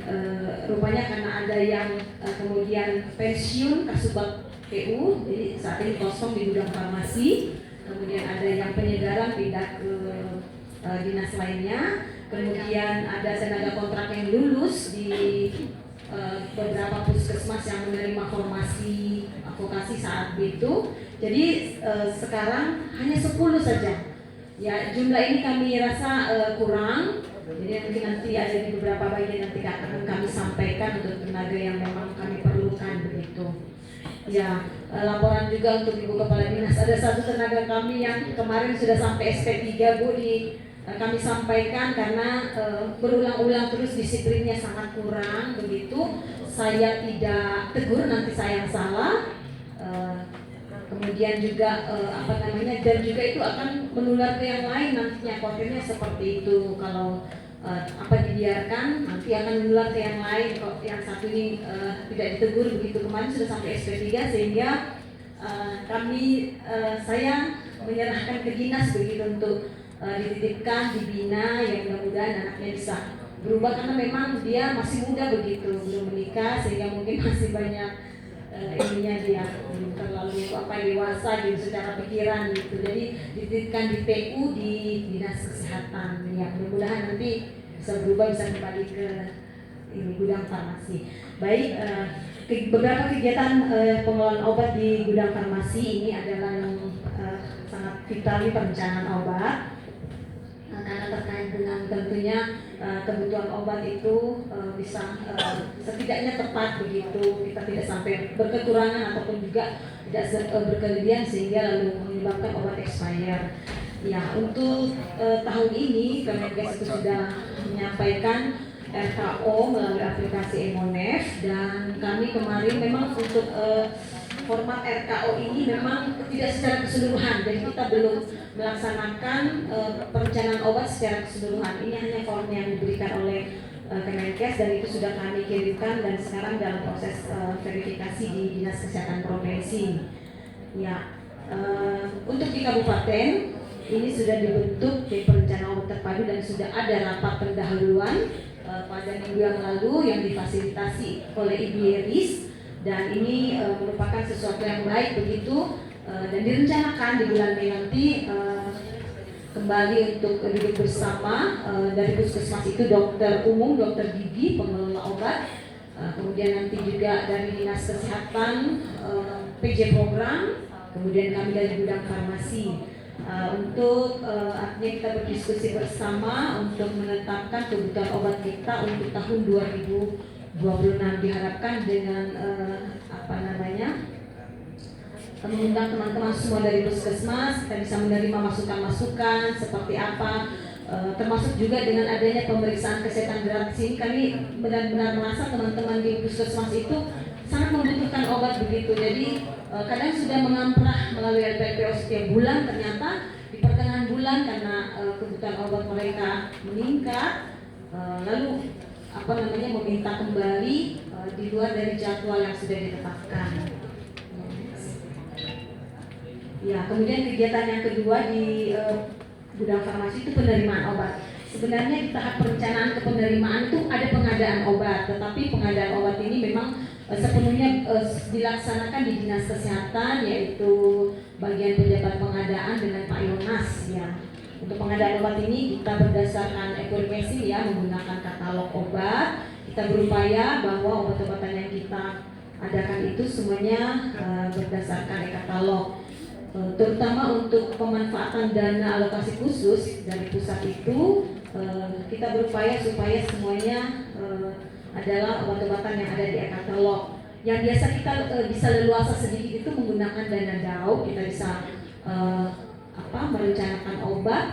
rupanya karena ada yang kemudian pensiun, Kasubag PU, jadi saat ini kosong di gudang farmasi. Kemudian ada yang penyegaran pindah ke dinas lainnya. Kemudian ada tenaga kontrak yang lulus di beberapa puskesmas yang menerima formasi vokasi saat itu. Jadi sekarang hanya 10 saja. Ya, jumlah ini kami rasa kurang. Jadi mungkin nanti ada di beberapa bagian nanti akan kami sampaikan untuk tenaga yang memang kami perlukan begitu. Ya, laporan juga untuk Ibu Kepala Dinas, ada satu tenaga kami yang kemarin sudah sampai SP3 Bu, kami sampaikan karena berulang-ulang terus disiplinnya sangat kurang begitu. Saya tidak tegur, nanti saya yang salah. Kemudian juga dan juga itu akan menular ke yang lain nantinya, khawatirnya seperti itu. Kalau dibiarkan nanti akan menular ke yang lain. Kok yang satu ini tidak ditegur begitu, kemarin sudah sampai SP3 sehingga saya menyerahkan ke dinas begitu untuk dititipkan, dibina, yang mudah-mudahan anaknya bisa berubah karena memang dia masih muda begitu, belum menikah sehingga mungkin masih banyak ininya dia belum terlalu dewasa gitu secara pikiran gitu. Jadi dititipkan di PU di dinas kesehatan ya, mudah-mudahan nanti bisa berubah, bisa kembali ke ini gudang farmasi. Baik, beberapa kegiatan pengelolaan obat di gudang farmasi ini adalah yang sangat vital di perencanaan obat. Karena terkait dengan tentunya kebutuhan obat itu bisa setidaknya tepat begitu, kita tidak sampai berkekurangan ataupun juga tidak berkelebihan sehingga lalu menyebabkan obat expire. Ya, untuk tahun ini Kemenkes itu sudah menyampaikan RKO melalui aplikasi Emonef, dan kami kemarin memang untuk format RKO ini memang tidak secara keseluruhan, jadi kita belum melaksanakan perencanaan obat secara keseluruhan. Ini hanya form yang diberikan oleh Kemenkes dan itu sudah kami kirimkan dan sekarang dalam proses verifikasi di Dinas Kesehatan Provinsi. Ya, untuk di kabupaten ini sudah dibentuk tim perencanaan obat terpadu dan sudah ada rapat pendahuluan pada minggu yang lalu yang difasilitasi oleh IBRIS, dan ini merupakan sesuatu yang baik begitu, dan direncanakan di bulan Mei nanti kembali untuk duduk bersama dari puskesmas itu dokter umum, dokter gigi, pengelola obat, kemudian nanti juga dari dinas kesehatan, PJ program, kemudian kami dari gudang farmasi. Untuk artinya kita berdiskusi bersama untuk menetapkan kebutuhan obat kita untuk tahun 2026, diharapkan dengan mengundang teman-teman semua dari puskesmas, kita bisa menerima masukan-masukan seperti apa, termasuk juga dengan adanya pemeriksaan kesehatan gratis ini. Kami benar-benar merasa teman-teman di puskesmas itu sangat membutuhkan obat begitu. Jadi kadang sudah mengamprah melalui LPPO setiap bulan, ternyata di pertengahan bulan karena kebutuhan obat mereka meningkat, lalu meminta kembali di luar dari jadwal yang sudah ditetapkan. Ya, kemudian kegiatan yang kedua di gudang farmasi itu penerimaan obat. Sebenarnya di tahap perencanaan kepenerimaan itu ada pengadaan obat, tetapi pengadaan obat ini memang sepenuhnya dilaksanakan di Dinas Kesehatan, yaitu bagian pejabat pengadaan dengan Pak Yonas ya. Untuk pengadaan obat ini kita berdasarkan evaluasi ya, menggunakan katalog obat. Kita berupaya bahwa obat-obatan yang kita adakan itu semuanya berdasarkan e-katalog. Terutama untuk pemanfaatan dana alokasi khusus dari pusat itu, kita berupaya supaya semuanya adalah obat-obatan yang ada di e-katalog. Yang biasa kita bisa leluasa sedikit itu menggunakan dana DAO, kita bisa merencanakan obat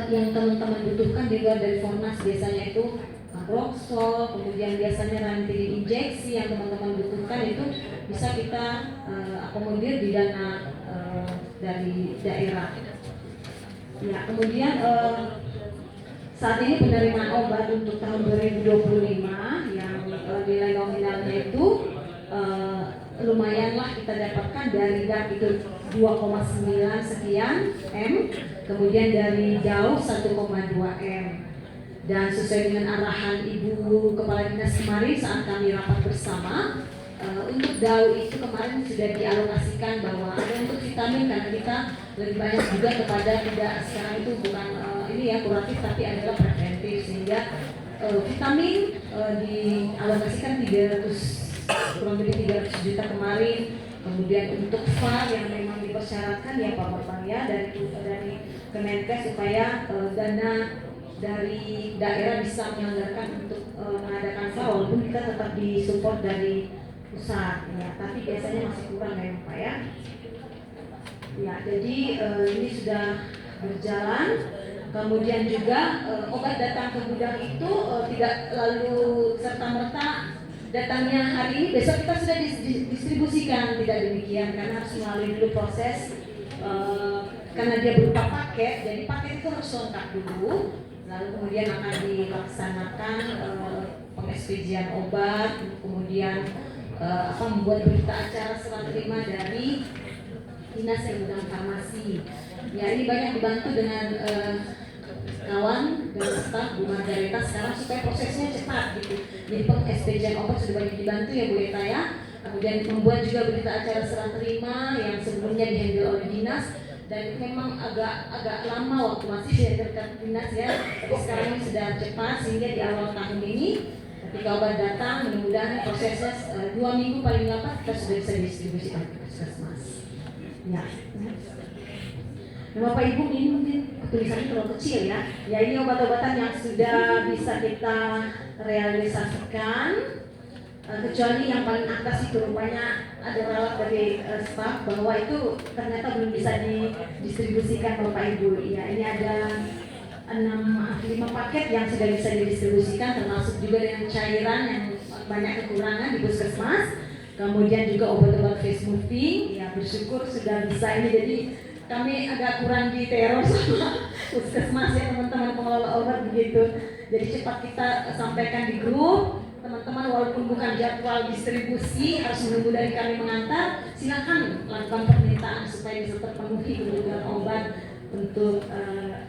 yang teman-teman butuhkan di luar dari Fornas, biasanya itu Roxol, kemudian biasanya ranitidin injeksi yang teman-teman butuhkan itu bisa kita akomodir di dana dari daerah. Ya, kemudian saat ini penerimaan obat untuk tahun 2025 yang nilai nominalnya itu lumayanlah kita dapatkan dari DAP itu 2,9 sekian M, kemudian dari DAO 1,2 M. Dan sesuai dengan arahan Ibu Kepala Dinas kemarin saat kami rapat bersama, Untuk DAU itu kemarin sudah dialokasikan bahwa ada untuk vitamin karena kita lebih banyak juga kepada tidak sekarang itu bukan ini ya kuratif tapi adalah preventif sehingga vitamin dialokasikan 300 kurang lebih 300 juta kemarin. Kemudian untuk VAR yang memang dipersyaratkan ya Pak Bambang ya dari Kemenkes supaya dana dari daerah bisa menganggarkan untuk mengadakan VAR walaupun kita tetap disupport dari pusat ya, tapi biasanya masih kurang memang Pak ya. Ya, jadi ini sudah berjalan. Kemudian juga obat datang ke gudang itu tidak lalu serta-merta datangnya hari ini besok kita sudah didistribusikan, tidak demikian karena harus melalui dulu proses karena dia berupa paket, jadi paket itu harus lengkap dulu, lalu kemudian akan dilaksanakan pengekspedisian obat, kemudian membuat berita acara serah terima dari Dinas Gudang Farmasi. Ya ini banyak dibantu dengan kawan dan staf Bu Margareta sekarang supaya prosesnya cepat gitu. Jadi pengekspedisian obat sudah banyak dibantu ya Bu Eta ya. Kemudian membuat juga berita acara serah terima yang sebelumnya dihandle oleh dinas dan memang agak lama waktu masih dihandle dinas ya. Tapi sekarang ini sudah cepat sehingga di awal tahun ini ketika obat datang mudah-mudahan prosesnya 2 minggu paling lambat kita sudah bisa distribusikan ke puskesmas. Ya. Nah, Bapak Ibu ini mungkin tulisannya terlalu kecil ya. Ya ini obat-obatan yang sudah bisa kita realisasikan. Kecuali yang paling atas itu rupanya ada ralat dari staf bahwa itu ternyata belum bisa didistribusikan Bapak Ibu. Ya ini ada 5 paket yang sudah bisa didistribusikan termasuk juga dengan cairan yang banyak kekurangan di puskesmas. Kemudian juga obat-obat face moving. Ya bersyukur sudah bisa ini jadi kami agak kurang diteror sama puskesmas ya teman-teman pengelola obat begitu. Jadi cepat kita sampaikan di grup teman-teman walaupun bukan jadwal distribusi harus menunggu dari kami mengantar, silakan lakukan permintaan supaya bisa terpenuhi kebutuhan obat untuk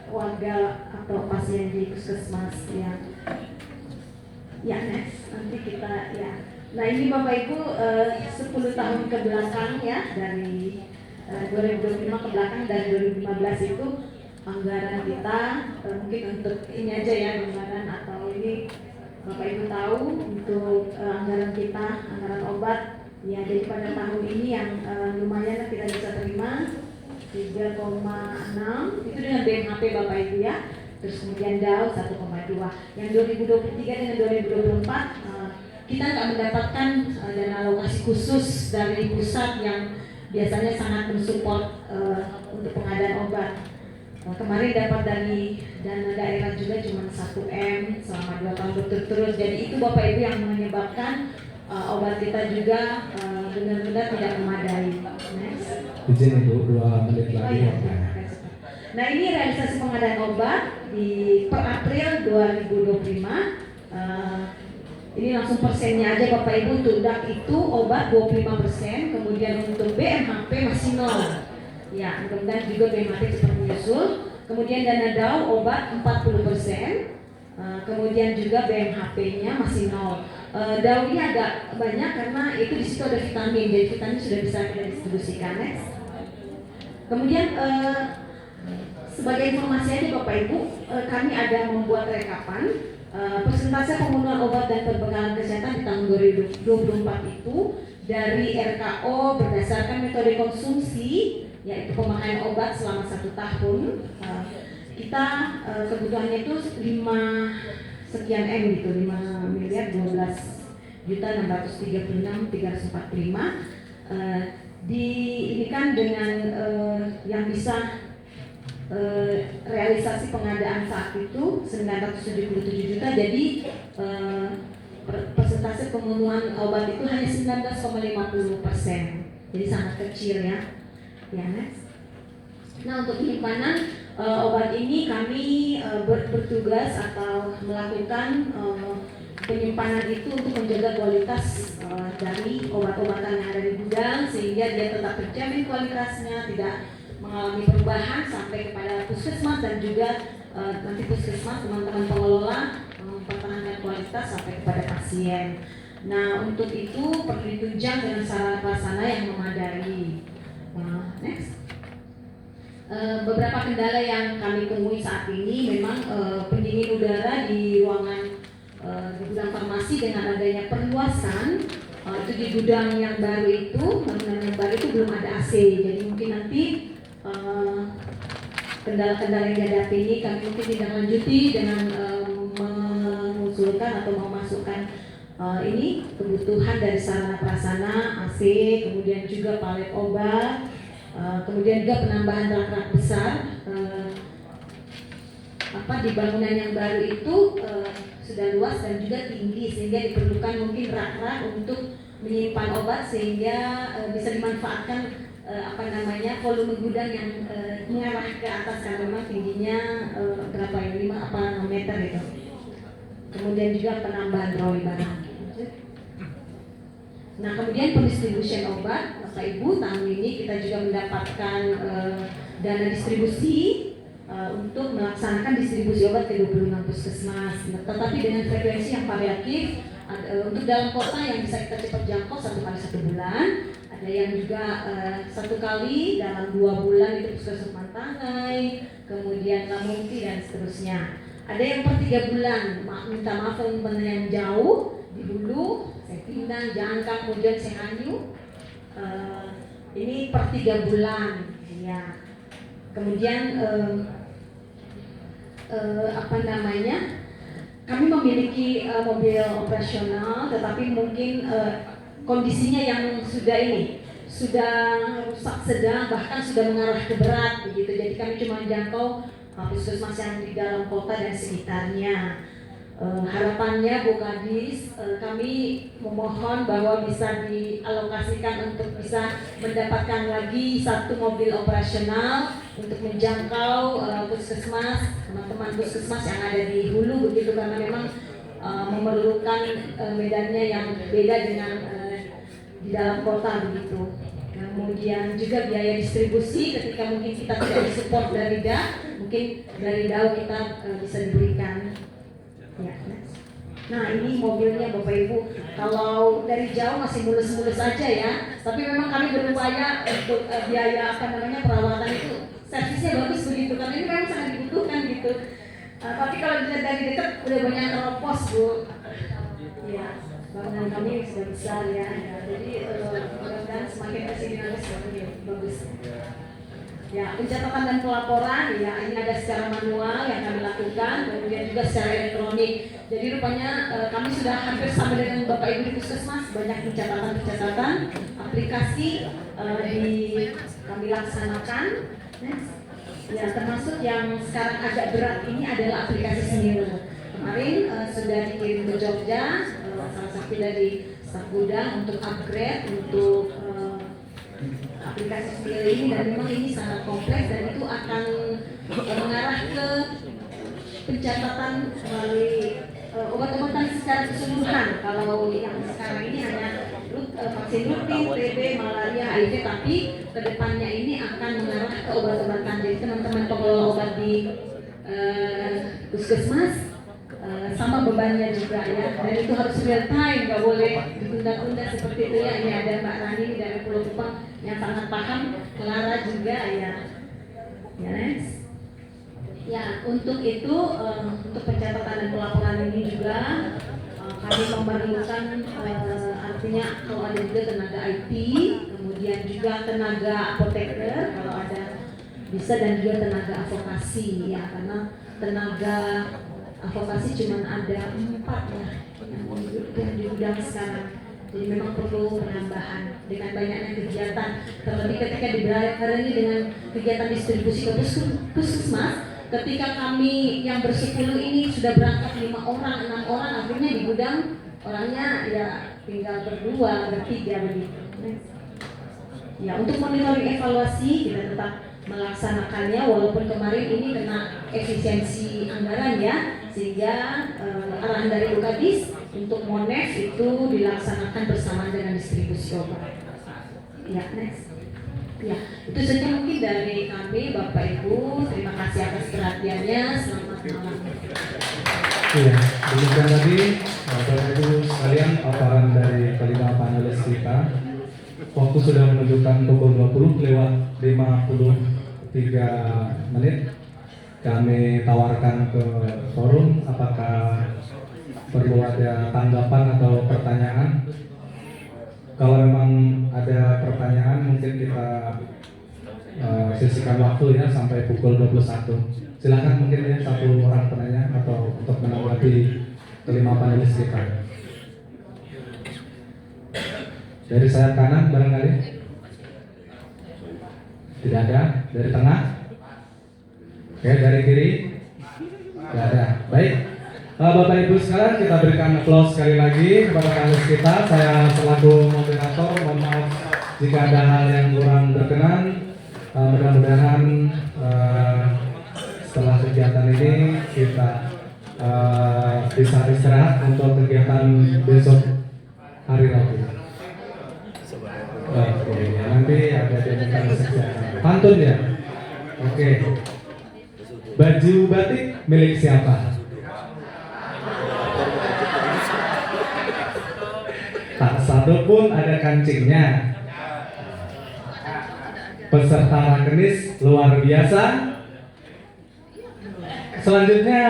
warga atau pasien di puskesmas ya. Ya next nanti kita ya. Nah ini Bapak Ibu 10 tahun ke belakang ya dari 2025 ke belakang dari 2015 itu anggaran kita mungkin untuk ini aja ya anggaran atau ini Bapak Ibu tahu untuk anggaran kita anggaran obat ya jadi pada tahun ini yang lumayan kita bisa terima 3,6 itu dengan BMHP Bapak Ibu ya terus kemudian DAU 1,2 yang 2023 dengan 2024 kita nggak mendapatkan dana alokasi khusus dari pusat yang biasanya sangat mensupport untuk pengadaan obat. Kemarin dapat dari dana daerah juga cuma 1M selama 2 tahun berturut-turut. Jadi itu Bapak Ibu yang menyebabkan obat kita juga benar-benar tidak memadai. Next. Izin Ibu 2 menit lagi. Oh, iya. Nah ini realisasi pengadaan obat di per April 2025. Ini langsung persennya aja Bapak Ibu untuk DAK itu obat 25%, kemudian untuk BMHP masih 0. Ya, mudah-mudahan juga BMHP cepat menyusul. Kemudian dana DAU obat 40%, kemudian juga BMHP-nya masih 0. DAU ini agak banyak karena itu di situ ada vitamin, jadi vitamin sudah bisa kita distribusikan. Next. Kemudian sebagai informasi aja Bapak Ibu, kami ada membuat rekapan. Persentase penggunaan obat dan perbekalan kesehatan di tahun 2024 itu dari RKO berdasarkan metode konsumsi yaitu pemakaian obat selama 1 tahun kita kebutuhannya itu 5 sekian M gitu 5 miliar 12 juta 636 345 ini kan dengan yang bisa realisasi pengadaan saat itu 977 juta jadi persentase pemenuhan obat itu hanya 19,50%, jadi sangat kecil ya. Ya next. Nah untuk penyimpanan obat ini kami bertugas atau melakukan penyimpanan itu untuk menjaga kualitas dari obat-obatan yang ada di gudang sehingga dia tetap terjamin kualitasnya, tidak mengalami perubahan sampai kepada puskesmas dan juga nanti puskesmas teman-teman pengelola mempertahankan kualitas sampai kepada pasien. Nah, untuk itu perlu ditunjang dengan sarana prasarana yang memadai. Next. Beberapa kendala yang kami temui saat ini memang pendingin udara di ruangan di gudang farmasi dengan adanya perluasan itu di gudang yang baru itu, bangunan yang baru itu belum ada AC. Jadi mungkin nanti kendala-kendala yang dihadapi ini kami mungkin tidak lanjuti dengan mengusulkan atau memasukkan ini kebutuhan dari sarana prasarana AC, kemudian juga palet obat, kemudian juga penambahan rak-rak besar di bangunan yang baru itu sudah luas dan juga tinggi sehingga diperlukan mungkin rak-rak untuk menyimpan obat sehingga bisa dimanfaatkan volume gudang yang mengarah ke atas karena memang tingginya berapa ya 5 meter gitu. Kemudian juga penambahan troli barang. Nah, kemudian pendistribusian obat, Bapak Ibu, tahun ini kita juga mendapatkan dana distribusi untuk melaksanakan distribusi obat ke 26 puskesmas. Tetapi dengan frekuensi yang variatif, untuk dalam kota yang bisa kita cepat jangkau 1 kali 1 bulan, ada yang juga 1 kali dalam 2 bulan itu puskesmas Mantangai, kemudian Lamunti dan seterusnya. Ada yang per 3 bulan, minta maaf teman-teman yang jauh di Hulu, Sepindang, Jangkang, kemudian Sehanyu, ini per 3 bulan, ya. Kemudian kami memiliki mobil operasional, tetapi mungkin kondisinya yang sudah rusak sedang, bahkan sudah mengarah ke berat, begitu. Jadi kami cuma menjangkau puskesmas yang di dalam kota dan sekitarnya. Harapannya Bu Kadis, kami memohon bahwa bisa dialokasikan untuk bisa mendapatkan lagi 1 mobil operasional untuk menjangkau puskesmas, teman-teman puskesmas yang ada di Hulu begitu, karena memang memerlukan medannya yang beda dengan di dalam kota begitu. Kemudian juga biaya distribusi ketika mungkin kita tidak disupport dari mungkin dari DAO kita bisa diberikan. Ya, nah ini mobilnya Bapak Ibu, kalau dari jauh masih mulus-mulus saja ya, tapi memang kami berupaya untuk biaya perawatan itu servisnya bagus begitu, karena ini memang sangat dibutuhkan gitu. Tapi kalau dilihat dari dekat udah banyak teropos Bu. Ya, bangunan kami sudah besar ya, jadi mudah-mudahan semakin kesini bagus. Ya, pencatatan dan pelaporan ya ini ada secara manual yang kami lakukan, kemudian juga secara elektronik. Jadi rupanya kami sudah hampir sama dengan Bapak Ibu di puskesmas, banyak pencatatan aplikasi kami laksanakan. Ya, termasuk yang sekarang agak berat ini adalah aplikasi Semiru. Kemarin sudah dikirim ke Jogja, salah satu dari staf gudang untuk upgrade untuk aplikasi Semiru ini, dan memang ini sangat kompleks dan itu akan mengarah ke pencatatan melalui obat-obatan secara keseluruhan. Kalau yang sekarang ini hanya vaksin rutin, TB, malaria, HIV, tapi kedepannya ini akan mengarah ke obat-obatan. Jadi teman-teman pengelola obat di puskesmas sama bebannya juga ya, dan itu harus real time, nggak boleh ditunda-tunda seperti itu ya. Ini ada Mbak Rani dari Pulau Kupang yang sangat paham, Clara juga ya. Ya, next. Ya, untuk itu untuk pencatatan dan pelaporan ini juga kami memerlukan artinya kalau ada juga tenaga IT, kemudian juga tenaga apoteker kalau ada bisa, dan juga tenaga advokasi ya, karena tenaga advokasi cuma ada 4 ya yang di gudang sekarang. Jadi memang perlu penambahan dengan banyaknya kegiatan, terlebih ketika dibarengi dengan kegiatan distribusi ke puskesmas. Ketika kami yang bersepuluh ini sudah berangkat 5 orang, 6 orang, akhirnya di gudang orangnya ya tinggal berdua, bertiga begitu. Ya, untuk monitoring evaluasi kita tetap melaksanakannya walaupun kemarin ini kena efisiensi anggaran ya, sehingga arahan dari Bukadis untuk Monex itu dilaksanakan bersamaan dengan distribusi obat. Ya, next. Ya, itu saja mungkin dari kami Bapak Ibu. Terima kasih atas perhatiannya. Selamat malam. Iya, demikian tadi Bapak Ibu sekalian paparan dari waktu sudah menunjukkan pukul 20 lewat 53 menit. Kami tawarkan ke forum apakah perlu ada tanggapan atau pertanyaan. Kalau memang ada pertanyaan mungkin kita sisihkan waktu ya sampai pukul 21. Silakan mungkin ya satu orang penanya atau untuk menanggapi kelima panelis kita. Dari sayap kanan barangkali? Tidak ada. Dari tengah? Oke, dari kiri? Tidak ada. Baik. Bapak Ibu sekalian, kita berikan aplaus sekali lagi kepada panelis kita. Saya selaku moderator, mohon maaf jika ada hal yang kurang berkenan. Mudah-mudahan setelah kegiatan ini kita bisa istirahat untuk kegiatan besok hari Rabu. Oke, nanti ada jadikan pantun ya. Oke. Baju batik milik siapa? Tak satu pun ada kancingnya. Peserta rakenis luar biasa. Selanjutnya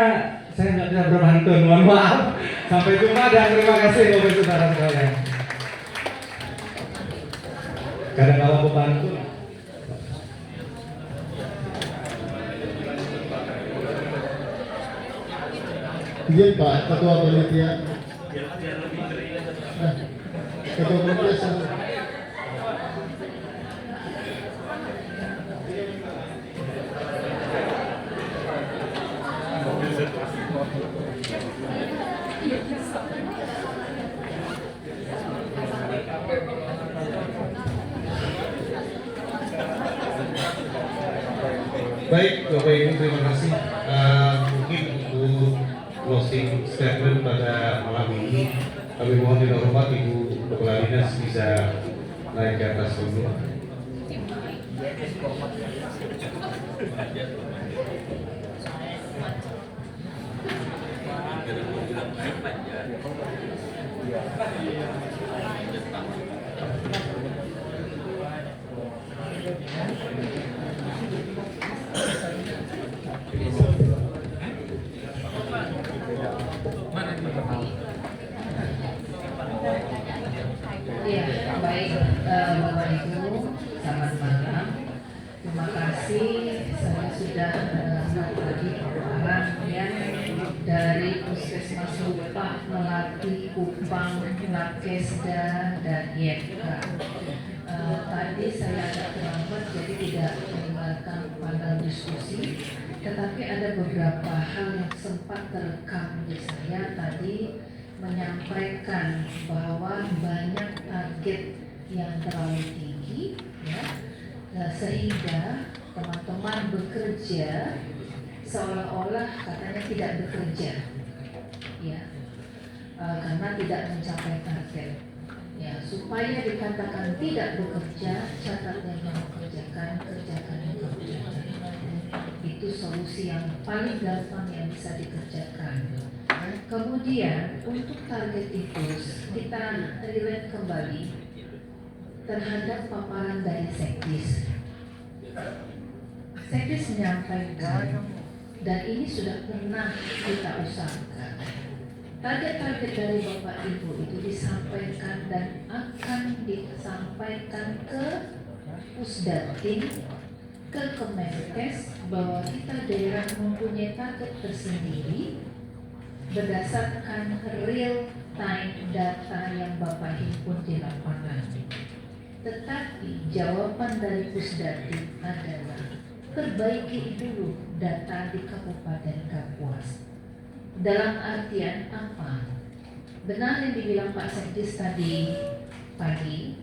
saya nggak bisa berpantun, mohon maaf. Sampai jumpa dan terima kasih Bapak Ibu saudara sekalian. Kadang kalau aku pantun. Izin Pak Ketua Panitia. Ketua Panitia. Baik, Bapak Ibu, terima kasih. Mungkin untuk closing statement pada malam ini, kami mohon dengan hormat Ibu Kepala Dinas bisa naik ke atas dulu. Ya, baik Bapak Ibu, selamat malam. Terima kasih saya sudah tadi orang yang dari Puskesmas Lupa, Melati, Kupang, Lakesda, dan Yeka. Tadi saya agak terlambat jadi tidak mendengarkan panel diskusi, tetapi ada beberapa hal yang sempat terekam di saya tadi menyampaikan bahwa banyak target yang terlalu tinggi, ya, sehingga teman-teman bekerja seolah-olah katanya tidak bekerja, ya, karena tidak mencapai target. Ya, supaya dikatakan tidak bekerja, catat yang mengerjakan, kerjakan yang mengerjakan. Itu solusi yang paling gampang yang bisa dikerjakan. Kemudian untuk target itu kita relate kembali terhadap paparan dari Sekdis. Sekdis menyampaikan dan ini sudah pernah kita usahakan. Target-target dari Bapak Ibu itu disampaikan dan akan disampaikan ke Pusdatin, ke Kemenkes bahwa kita daerah mempunyai target tersendiri berdasarkan real time data yang Bapak himpun di lapangan. Tetapi jawaban dari Pusdatin adalah perbaiki dulu data di Kabupaten Kapuas. Dalam artian apa? Benar yang dibilang Pak Sekdis tadi pagi,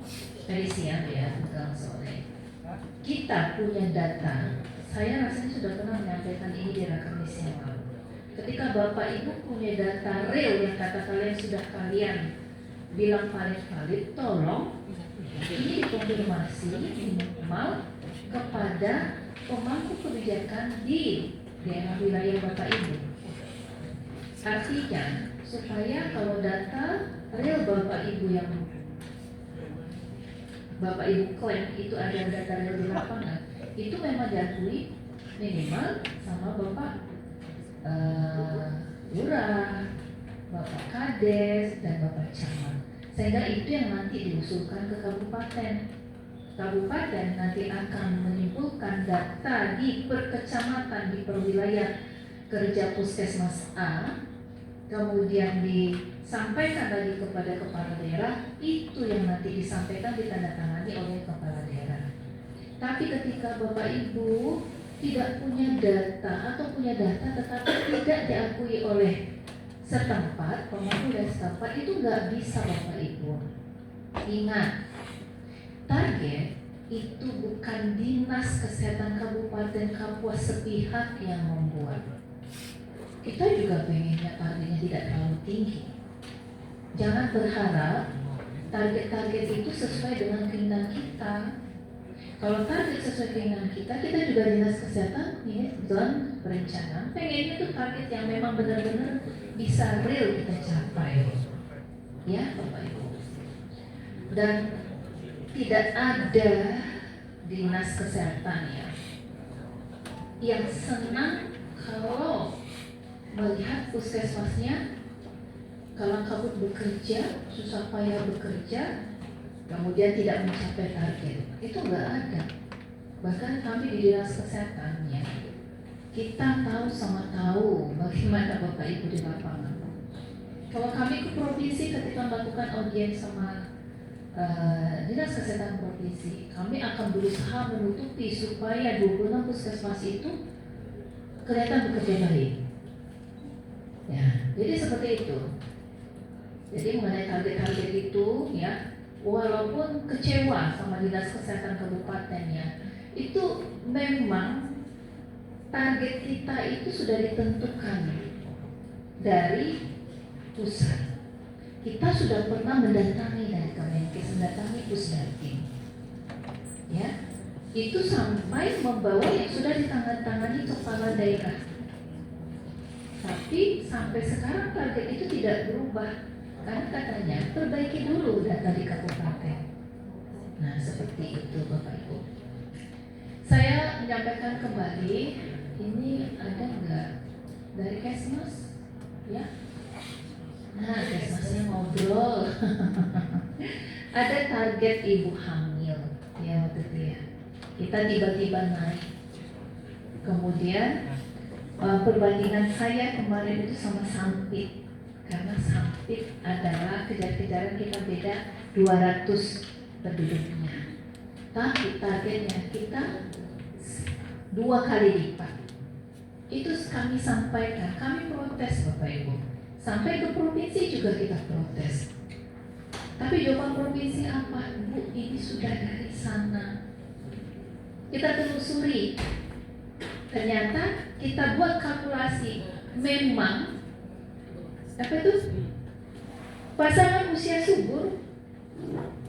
tadi siang ya, bukan sore. Kita punya data. Saya rasanya sudah pernah menyampaikan ini di Rakernas yang lalu. Ketika Bapak Ibu punya data real yang kata kalian sudah kalian bilang valid, tolong ini dikonfirmasi minimal kepada pemangku kebijakan di daerah wilayah Bapak Ibu. Artinya supaya kalau data real Bapak Ibu yang Bapak Ibu klaim itu ada data real di lapangan, itu memang diakui minimal sama Bapak Lurah, Bapak Kades, dan Bapak Camat. Sehingga itu yang nanti diusulkan ke kabupaten. Kabupaten nanti akan menyimpulkan data di per kecamatan, di per wilayah kerja puskesmas A, kemudian disampaikan lagi kepada kepala daerah, itu yang nanti disampaikan ditandatangani oleh kepala daerah. Tapi ketika Bapak Ibu tidak punya data atau punya data tetapi tidak diakui oleh setempat, pemangku dan setempat, itu nggak bisa Bapak Ibu. Ingat, target itu bukan Dinas Kesehatan Kabupaten Kapuas sepihak yang membuat. Kita juga pengennya targetnya tidak terlalu tinggi. Jangan berharap target-target itu sesuai dengan keinginan kita. Kalau target sesuai keinginan kita juga Dinas Kesehatan ini dalam perencanaan pengennya itu target yang memang benar-benar bisa real kita capai, ya Bapak Ibu. Dan tidak ada Dinas Kesehatan yang senang kalau melihat puskesmasnya kalang kabut bekerja, susah payah bekerja, kemudian tidak mencapai target. Itu nggak ada. Bahkan kami di Dinas Kesehatan kita tahu sama tahu bagaimana Bapak Ibu di lapangan. Kalau kami ke provinsi ketika melakukan audiens sama Dinas Kesehatan Provinsi, kami akan berusaha menutupi supaya 26 puskesmas itu kelihatan bekerja baik. Ya, jadi seperti itu. Jadi mengenai target-target itu walaupun kecewa sama Dinas Kesehatan Kabupaten itu memang target kita itu sudah ditentukan dari pusat. Kita sudah pernah mendatangi dari Kemenkes, mendatangi Pusdatin. Itu sampai membawa yang sudah ditangani kepala daerah. Tapi sampai sekarang target itu tidak berubah. Karena katanya perbaiki dulu data di kabupaten. Nah seperti itu Bapak Ibu. Saya menyampaikan kembali, ini ada nggak dari Kesmas? Nah Kesmasnya ngobrol. Ada target ibu hamil, waktu itu Kita tiba-tiba naik. Kemudian perbandingan saya kemarin itu sama Sampit. Karena Sampit adalah kejar-kejaran kita beda 200 penduduknya. Tapi targetnya kita 2 kali lipat. Itu kami sampaikan, kami protes Bapak Ibu. Sampai ke provinsi juga kita protes. Tapi jawaban provinsi apa? Bu, ini sudah dari sana. Kita telusuri. Ternyata kita buat kalkulasi. Memang apa itu? Pasangan usia subur,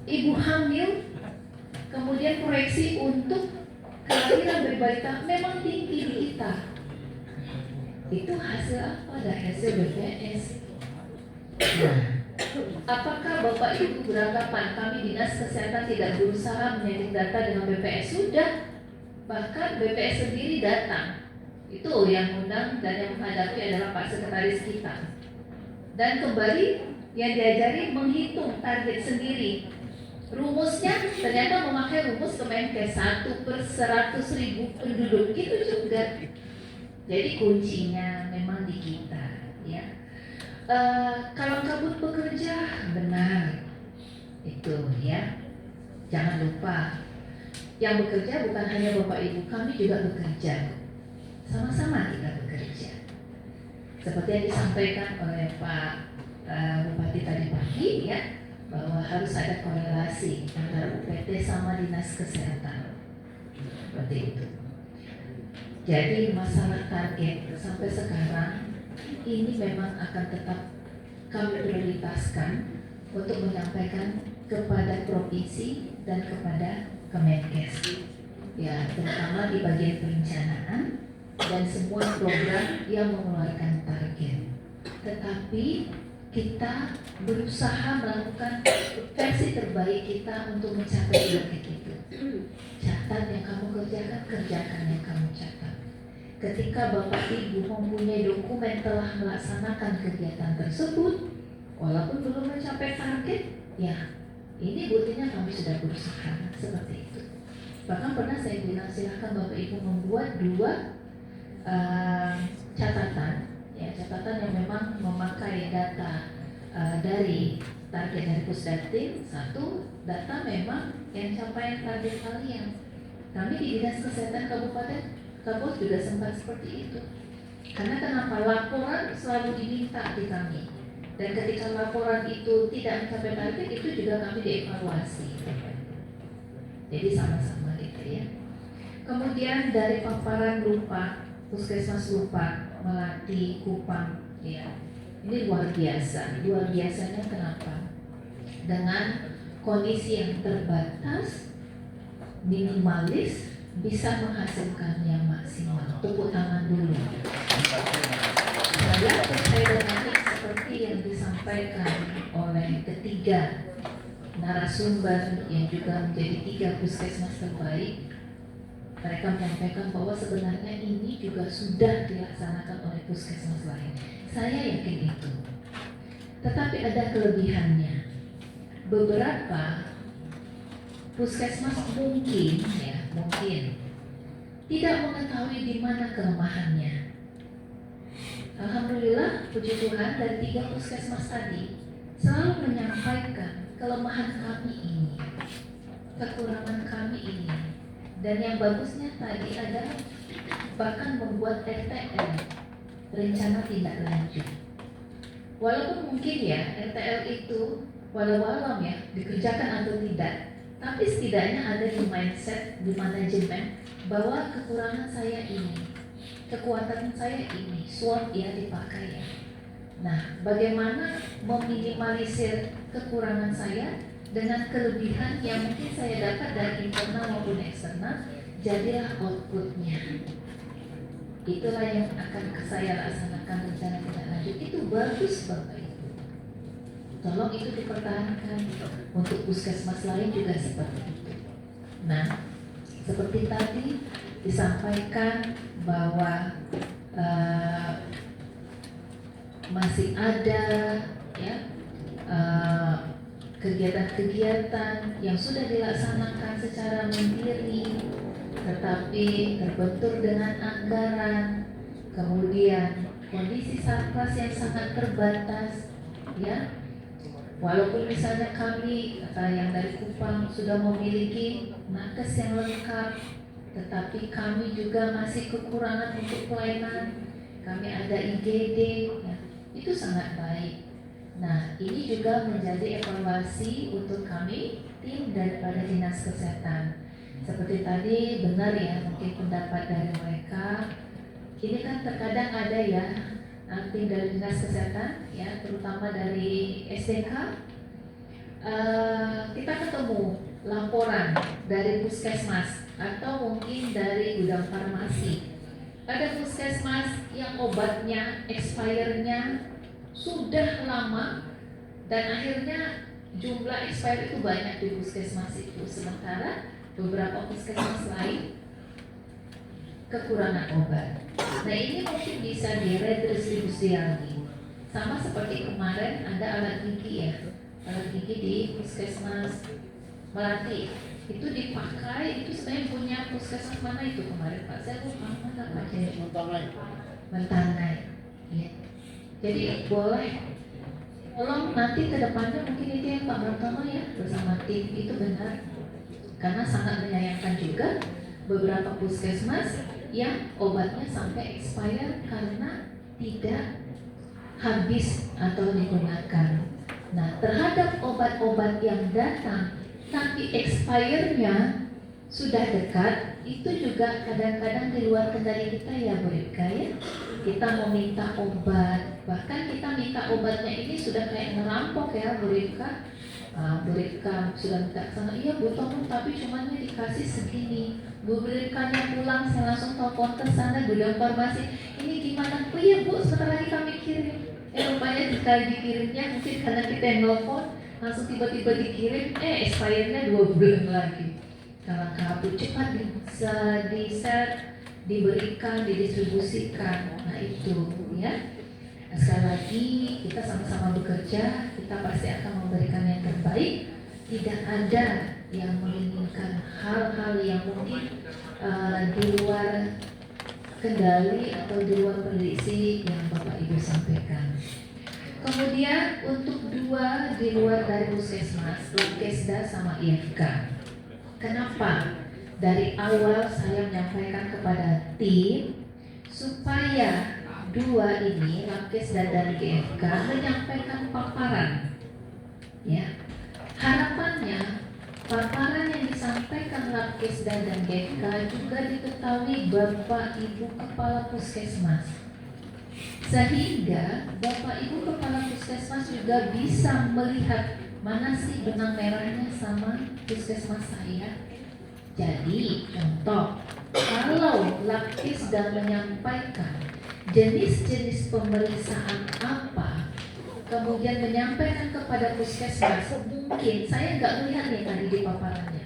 ibu hamil, kemudian proyeksi untuk kelahiran bayi balita memang tinggi di kita. Itu hasil apa? Dari hasil BPS. Nah, apakah Bapak Ibu beranggapan kami Dinas Kesehatan tidak berusaha menyaring data dengan BPS? Sudah. Bahkan BPS sendiri datang. Itu yang undang dan yang menghadapi adalah Pak Sekretaris kita. Dan kembali yang diajari menghitung target sendiri. Rumusnya ternyata memakai rumus Kemenkes 1/100.000 penduduk. Gitu juga. Jadi kuncinya memang di kita. Kalau kabut bekerja benar. Itu Jangan lupa. Yang bekerja bukan hanya Bapak Ibu, kami juga bekerja. Sama-sama kita bekerja. Seperti yang disampaikan oleh Pak Bupati tadi pagi bahwa harus ada korelasi antara UPT sama Dinas Kesehatan. Seperti itu. Jadi masalah target sampai sekarang ini memang akan tetap kami prioritaskan untuk menyampaikan kepada provinsi dan kepada Kemenkes. Terutama di bagian perencanaan dan semua program yang mengeluarkan target. Tetapi kita berusaha melakukan versi terbaik kita untuk mencapai target itu. Catat yang kamu kerjakan, kerjakan yang kamu catat. Ketika Bapak Ibu mempunyai dokumen telah melaksanakan kegiatan tersebut, walaupun belum mencapai target, ya ini buktinya kami sudah berusaha, seperti itu. Bahkan pernah saya bilang silahkan Bapak Ibu membuat 2 catatan, ya catatan yang memang memakai data dari target dari Pusdatin. 1, data memang yang capaian target kalian. Kami di Dinas Kesehatan Kabupaten Kabupaten juga sempat seperti itu. Karena kenapa? Laporan selalu diminta di kami. Dan ketika laporan itu tidak mencapai target, itu juga kami dievaluasi. Jadi sama-sama gitu ya. Kemudian dari paparan lupa, puskesmas lupa, Melati, Kupang, ya. Ini luar biasa. Luar biasanya kenapa? Dengan kondisi yang terbatas, minimalis, bisa menghasilkan yang maksimal. Tepuk tangan dulu. Saya percaya dengan seperti yang disampaikan oleh ketiga narasumber yang juga menjadi 3 puskesmas terbaik. Mereka menyampaikan bahwa sebenarnya ini juga sudah dilaksanakan oleh puskesmas lain. Saya yakin itu. Tetapi ada kelebihannya. Beberapa puskesmas mungkin tidak mengetahui di mana kelemahannya. Alhamdulillah, puji Tuhan, dari 3 puskesmas tadi selalu menyampaikan kelemahan kami ini, kekurangan kami ini. Dan yang bagusnya tadi adalah bahkan membuat RTL, rencana tindak lanjut. Walaupun mungkin ya RTL itu walau-walau ya dikerjakan atau tidak, tapi setidaknya ada di mindset, di manajemen bahwa kekurangan saya ini, kekuatan saya ini, SWOT ya dipakai ya. Nah, bagaimana meminimalisir kekurangan saya dengan kelebihan yang mungkin saya dapat dari internal maupun eksternal, jadilah outputnya. Itulah yang akan saya laksanakan rencana tindak lanjut. Itu bagus Bapak Ibu. Tolong itu dipertahankan untuk puskesmas lain juga seperti itu. Nah, seperti tadi disampaikan bahwa masih ada ya kegiatan-kegiatan yang sudah dilaksanakan secara mandiri, tetapi terbentur dengan anggaran, kemudian kondisi sarkas yang sangat terbatas, ya. Walaupun misalnya kami, kata yang dari Kupang, sudah memiliki nakes yang lengkap, tetapi kami juga masih kekurangan untuk pelayanan. Kami ada IGD, ya. Itu sangat baik. Nah, ini juga menjadi evaluasi untuk kami, tim daripada Dinas Kesehatan. Seperti tadi, benar ya, mungkin pendapat dari mereka. Ini kan terkadang ada ya, tim dari Dinas Kesehatan, ya, terutama dari SDK. Kita ketemu laporan dari puskesmas atau mungkin dari gudang farmasi. Ada puskesmas yang obatnya, expire-nya sudah lama dan akhirnya jumlah expire itu banyak di puskesmas itu, sementara beberapa puskesmas lain kekurangan obat. Nah, ini mungkin bisa diredistribusi lagi. Sama seperti kemarin ada alat gigi ya, alat gigi di puskesmas Melati itu dipakai, itu sebenarnya punya puskesmas mana itu kemarin Pak? Saya lupa mana Pak? Mentangai. Ya. Jadi boleh, tolong nanti ke depannya mungkin itu yang Pak Bratono ya bersama tim itu benar, karena sangat menyayangkan juga beberapa puskesmas yang obatnya sampai expire karena tidak habis atau digunakan. Nah, terhadap obat-obat yang datang tapi expire-nya sudah dekat, itu juga kadang-kadang di luar kendali kita ya Bu Rika ya. Kita mau minta obat, bahkan kita minta obatnya ini sudah kayak ngerampok ya Bu Rika. Bu Rika sudah minta ke sana, iya Bu Tomo, tapi cumannya dikasih segini. Bu Rikanya pulang, saya langsung telepon ke sana gudang farmasi. Ini gimana? Oh iya Bu, sebentar lagi kami kirim. Rupanya sekali dikirimnya mungkin karena kita yang nelfon langsung tiba-tiba dikirim, expirednya 2 bulan lagi. Kalau kabut cepat bisa di-share, diberikan, didistribusikan. Nah itu ya. Nah, sekali lagi kita sama-sama bekerja, kita pasti akan memberikan yang terbaik. Tidak ada yang menginginkan hal-hal yang mungkin di luar kendali atau di luar prediksi yang Bapak Ibu sampaikan. Kemudian untuk 2 di luar dari Puskesmas, Labkesda sama IFK. Kenapa? Dari awal saya menyampaikan kepada tim supaya 2 ini, Labkesda dan GFK, menyampaikan paparan. Ya, harapannya paparan yang disampaikan Labkesda dan GFK juga diketahui Bapak Ibu Kepala Puskesmas, sehingga Bapak Ibu Kepala Puskesmas juga bisa melihat mana sih benang merahnya sama puskesmas saya. Jadi contoh, kalau Labkesda menyampaikan jenis-jenis pemeriksaan apa, kemudian menyampaikan kepada puskesmas, mungkin saya nggak melihat nih tadi di paparannya.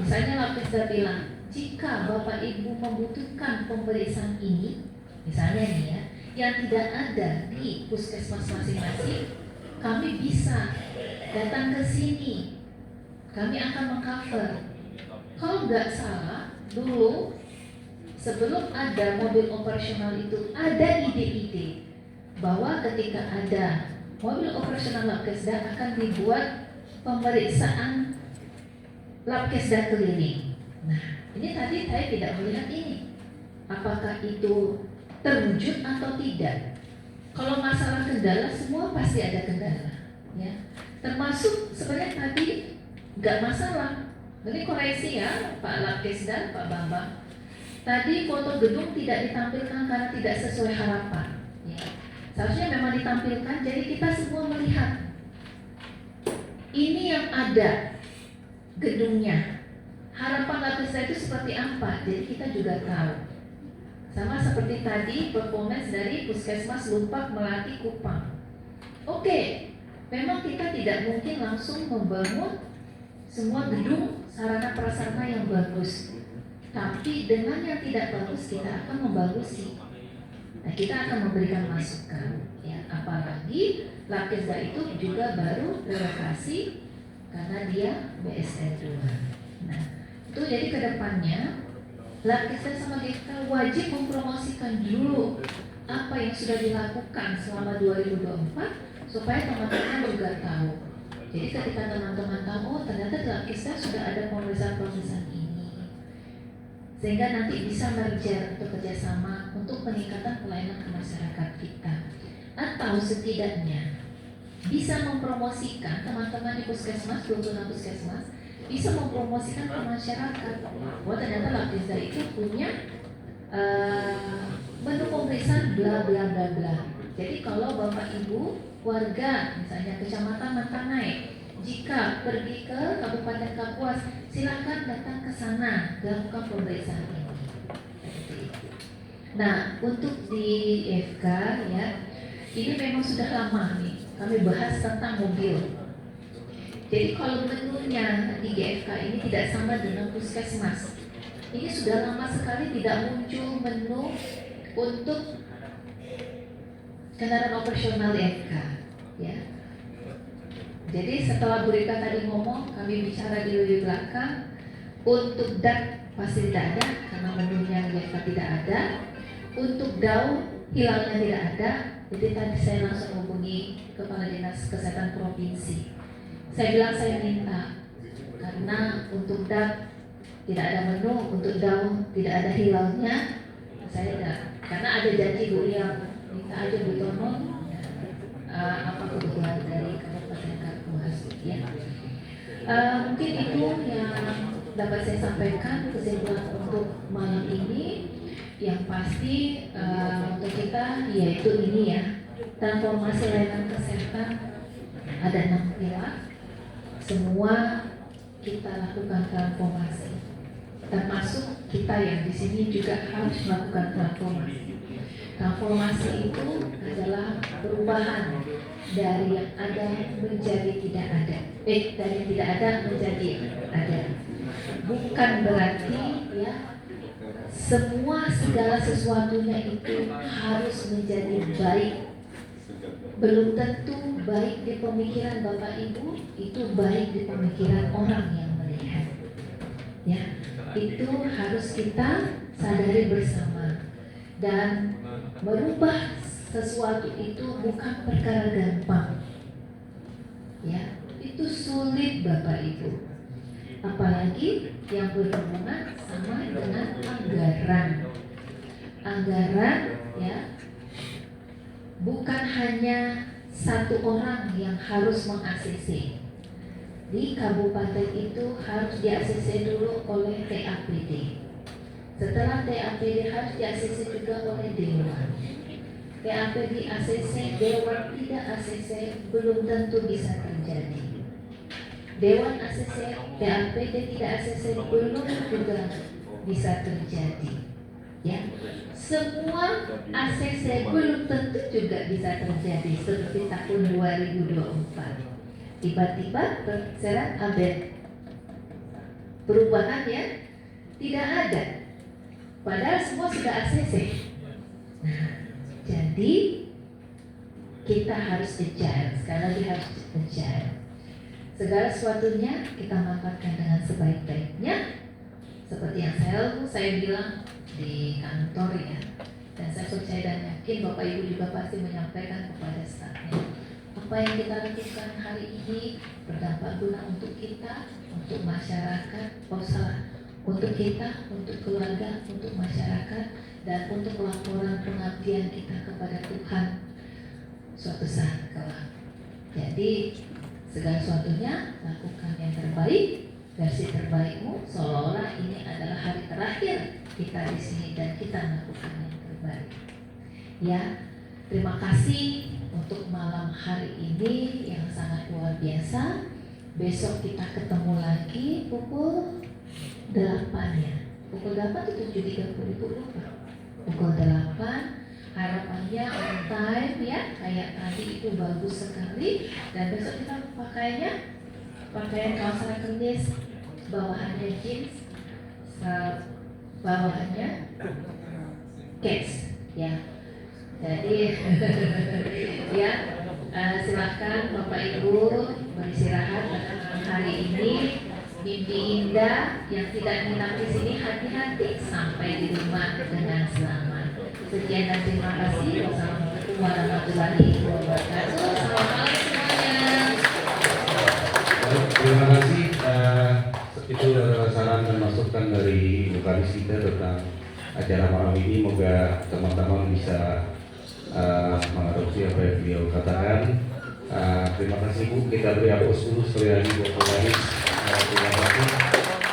Misalnya Labkesda bilang, jika Bapak Ibu membutuhkan pemeriksaan ini, misalnya nih ya, yang tidak ada di puskesmas masing-masing, kami bisa datang ke sini, kami akan mengcover. Kalau nggak salah, dulu sebelum ada mobil operasional itu ada ide-ide bahwa ketika ada mobil operasional Labkesda akan dibuat pemeriksaan Labkesda keliling. Nah, ini tadi saya tidak melihat ini. Apakah itu terwujud atau tidak? Kalau masalah kendala, semua pasti ada kendala, ya. Termasuk sebenarnya tadi nggak masalah. Ini koreksi ya, Pak Labkesda, Pak Bambang. Tadi foto gedung tidak ditampilkan karena tidak sesuai harapan. Ya. Seharusnya memang ditampilkan, jadi kita semua melihat ini yang ada gedungnya. Harapan Labkesda itu seperti apa? Jadi kita juga tahu. Sama seperti tadi performance dari Puskesmas Lumpak Melati Kupang. Oke, memang kita tidak mungkin langsung membangun semua gedung sarana prasarana yang bagus. Tapi dengan yang tidak bagus kita akan membagusi. Nah, kita akan memberikan masukan. Ya, apalagi Labkesda itu juga baru relokasi karena dia BSN 2. Nah, itu jadi kedepannya Labkesda sama kita wajib mempromosikan dulu apa yang sudah dilakukan selama 2024 supaya teman-teman juga tahu. Jadi ketika teman-teman tahu, oh ternyata di Labkesda sudah ada pemeriksaan-pemeriksaan ini, sehingga nanti bisa merger untuk kerjasama untuk peningkatan pelayanan ke masyarakat kita, atau setidaknya bisa mempromosikan teman-teman di puskesmas, 26 puskesmas bisa mempromosikan ke masyarakat bahwa ternyata Labkesda itu punya menu pemeriksaan bla bla bla bla. Jadi kalau Bapak Ibu warga misalnya Kecamatan Mantanai jika pergi ke Kabupaten Kapuas, silakan datang ke sana lakukan pemeriksaan ini. Nah, untuk di FK ya, ini memang sudah lama nih kami bahas tentang mobil. Jadi kalau menunya di GFK ini tidak sama dengan puskesmas. Ini sudah lama sekali tidak muncul menu untuk kendaraan operasional FK, ya. Jadi setelah Bu Rika tadi ngomong, kami bicara di belakang. Untuk DAK pasti tidak ada karena menunya GFK tidak ada. Untuk DAU hilangnya tidak ada. Jadi tadi saya langsung hubungi Kepala Dinas Kesehatan Provinsi. Saya bilang saya minta karena untuk DAK tidak ada menu, untuk DAU tidak ada hilalnya. Saya tidak, karena ada janji Bu yang minta aja Bu Tono apa kebutuhan dari Kabupaten Kapuas ya. Mungkin itu yang dapat saya sampaikan kesimpulan untuk malam ini. Yang pasti untuk kita yaitu ini ya, transformasi layanan kesehatan ada 6 pilar. Semua kita lakukan transformasi. termasuk kita yang di sini juga harus melakukan transformasi. Transformasi itu adalah perubahan dari yang ada menjadi tidak ada. Dari tidak ada menjadi ada. Bukan berarti ya segala sesuatunya itu harus menjadi baik. Belum tentu baik di pemikiran Bapak Ibu, itu baik di pemikiran orang yang melihat. Ya, itu harus kita sadari bersama. Dan merubah sesuatu itu bukan perkara gampang. Ya, itu sulit Bapak Ibu. Apalagi yang berhubungan sama dengan anggaran. Anggaran ya bukan hanya satu orang yang harus meng-ACC. Di kabupaten itu harus di-ACC dulu oleh TAPD. Setelah TAPD harus di-ACC juga oleh Dewan. TAPD ACC, Dewan tidak ACC, belum tentu bisa terjadi. Dewan ACC, TAPD tidak ACC, belum juga bisa terjadi. Ya, semua ACC belum tentu juga bisa terjadi seperti tahun 2024. Tiba-tiba terserat ada perubahan ya tidak ada. Padahal semua sudah ACC. Nah, jadi kita harus agile, sekali lagi harus agile. Segala sesuatunya kita manfaatkan dengan sebaik-baiknya. Seperti yang saya bilang di kantor ya, dan saya percaya dan yakin Bapak Ibu juga pasti menyampaikan kepada stafnya apa yang kita lakukan hari ini berdampak guna untuk kita, untuk masyarakat, untuk kita, untuk keluarga, untuk masyarakat, dan untuk laporan pengabdian kita kepada Tuhan suatu saat kelak. Jadi segala sesuatunya lakukan yang terbaik, versi terbaikmu, seolah-olah ini adalah hari terakhir kita di sini dan kita melakukan yang terbaik. Ya, terima kasih untuk malam hari ini yang sangat luar biasa. Besok kita ketemu lagi pukul 8 ya. Pukul 8 atau 7.30 lupa. Pukul 8. Harapannya on time ya, kayak tadi itu bagus sekali. Dan besok kita pakaian kaos kenis, bawahannya jeans, bawahannya cats ya. Jadi ya silahkan Bapak Ibu beristirahat pada hari ini. Mimpi indah yang tidak nginap di sini, hati-hati sampai di rumah dengan selamat. Sekian dan terima kasih. Wassalamualaikum warahmatullahi wabarakatuh. Assalamualaikum semuanya. Terima kasih. Itu adalah saran dan masukan dari Ibu Kadis kita tentang acara malam ini. Moga teman-teman bisa mengadopsi apa yang beliau katakan. Terima kasih Bu. Kita beri aplaus dulu sekali lagi buat Ibu Kadis. Terima kasih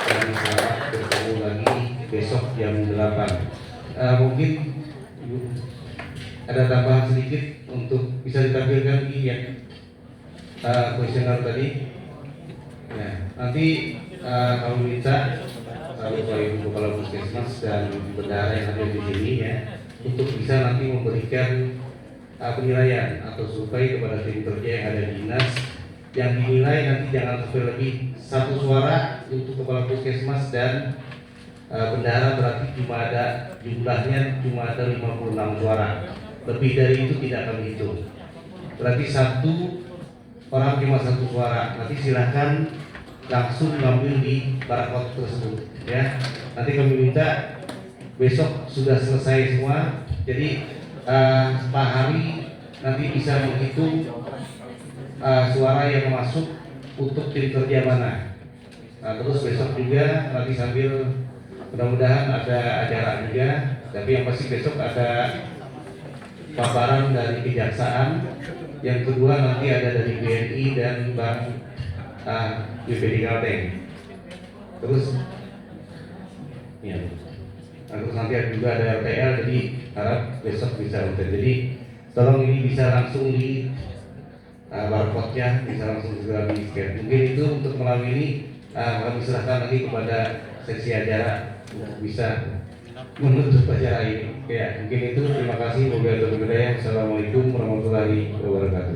dan selamat bertemu lagi besok jam 8. Mungkin Ibu ada tambahan sedikit untuk bisa ditampilkan di ya kuesioner tadi. Ya, nanti kami minta Bapak Ibu Kepala Puskesmas dan bendahara yang ada di sini ya untuk bisa nanti memberikan penilaian atau survei kepada tim kerja yang ada di dinas yang dinilai nanti jangan sampai lebih satu suara untuk Kepala Puskesmas dan bendahara, berarti jumlahnya cuma ada 56 suara. Lebih dari itu tidak kami hitung. Berarti satu orang cuma satu suara. Nanti silahkan langsung ngambil di barcode tersebut ya. Nanti kami minta besok sudah selesai semua. Jadi Pak Hari nanti bisa menghitung suara yang masuk untuk tim kerja mana. Terus besok juga nanti sambil mudah-mudahan ada acara juga. Tapi yang pasti besok ada paparan dari kejaksaan. Yang kedua nanti ada dari BNI dan Bank BPD Kalteng. Terus ya, terus nanti juga ada RTL. Jadi harap besok bisa untuk. Jadi tolong ini bisa langsung di barcode-nya bisa langsung segera di scan. Mungkin itu untuk malam ini kami serahkan lagi kepada sesi acara untuk bisa menutup acara ini. Ya, mungkin itu. Terima kasih. Wassalamualaikum warahmatullahi wabarakatuh.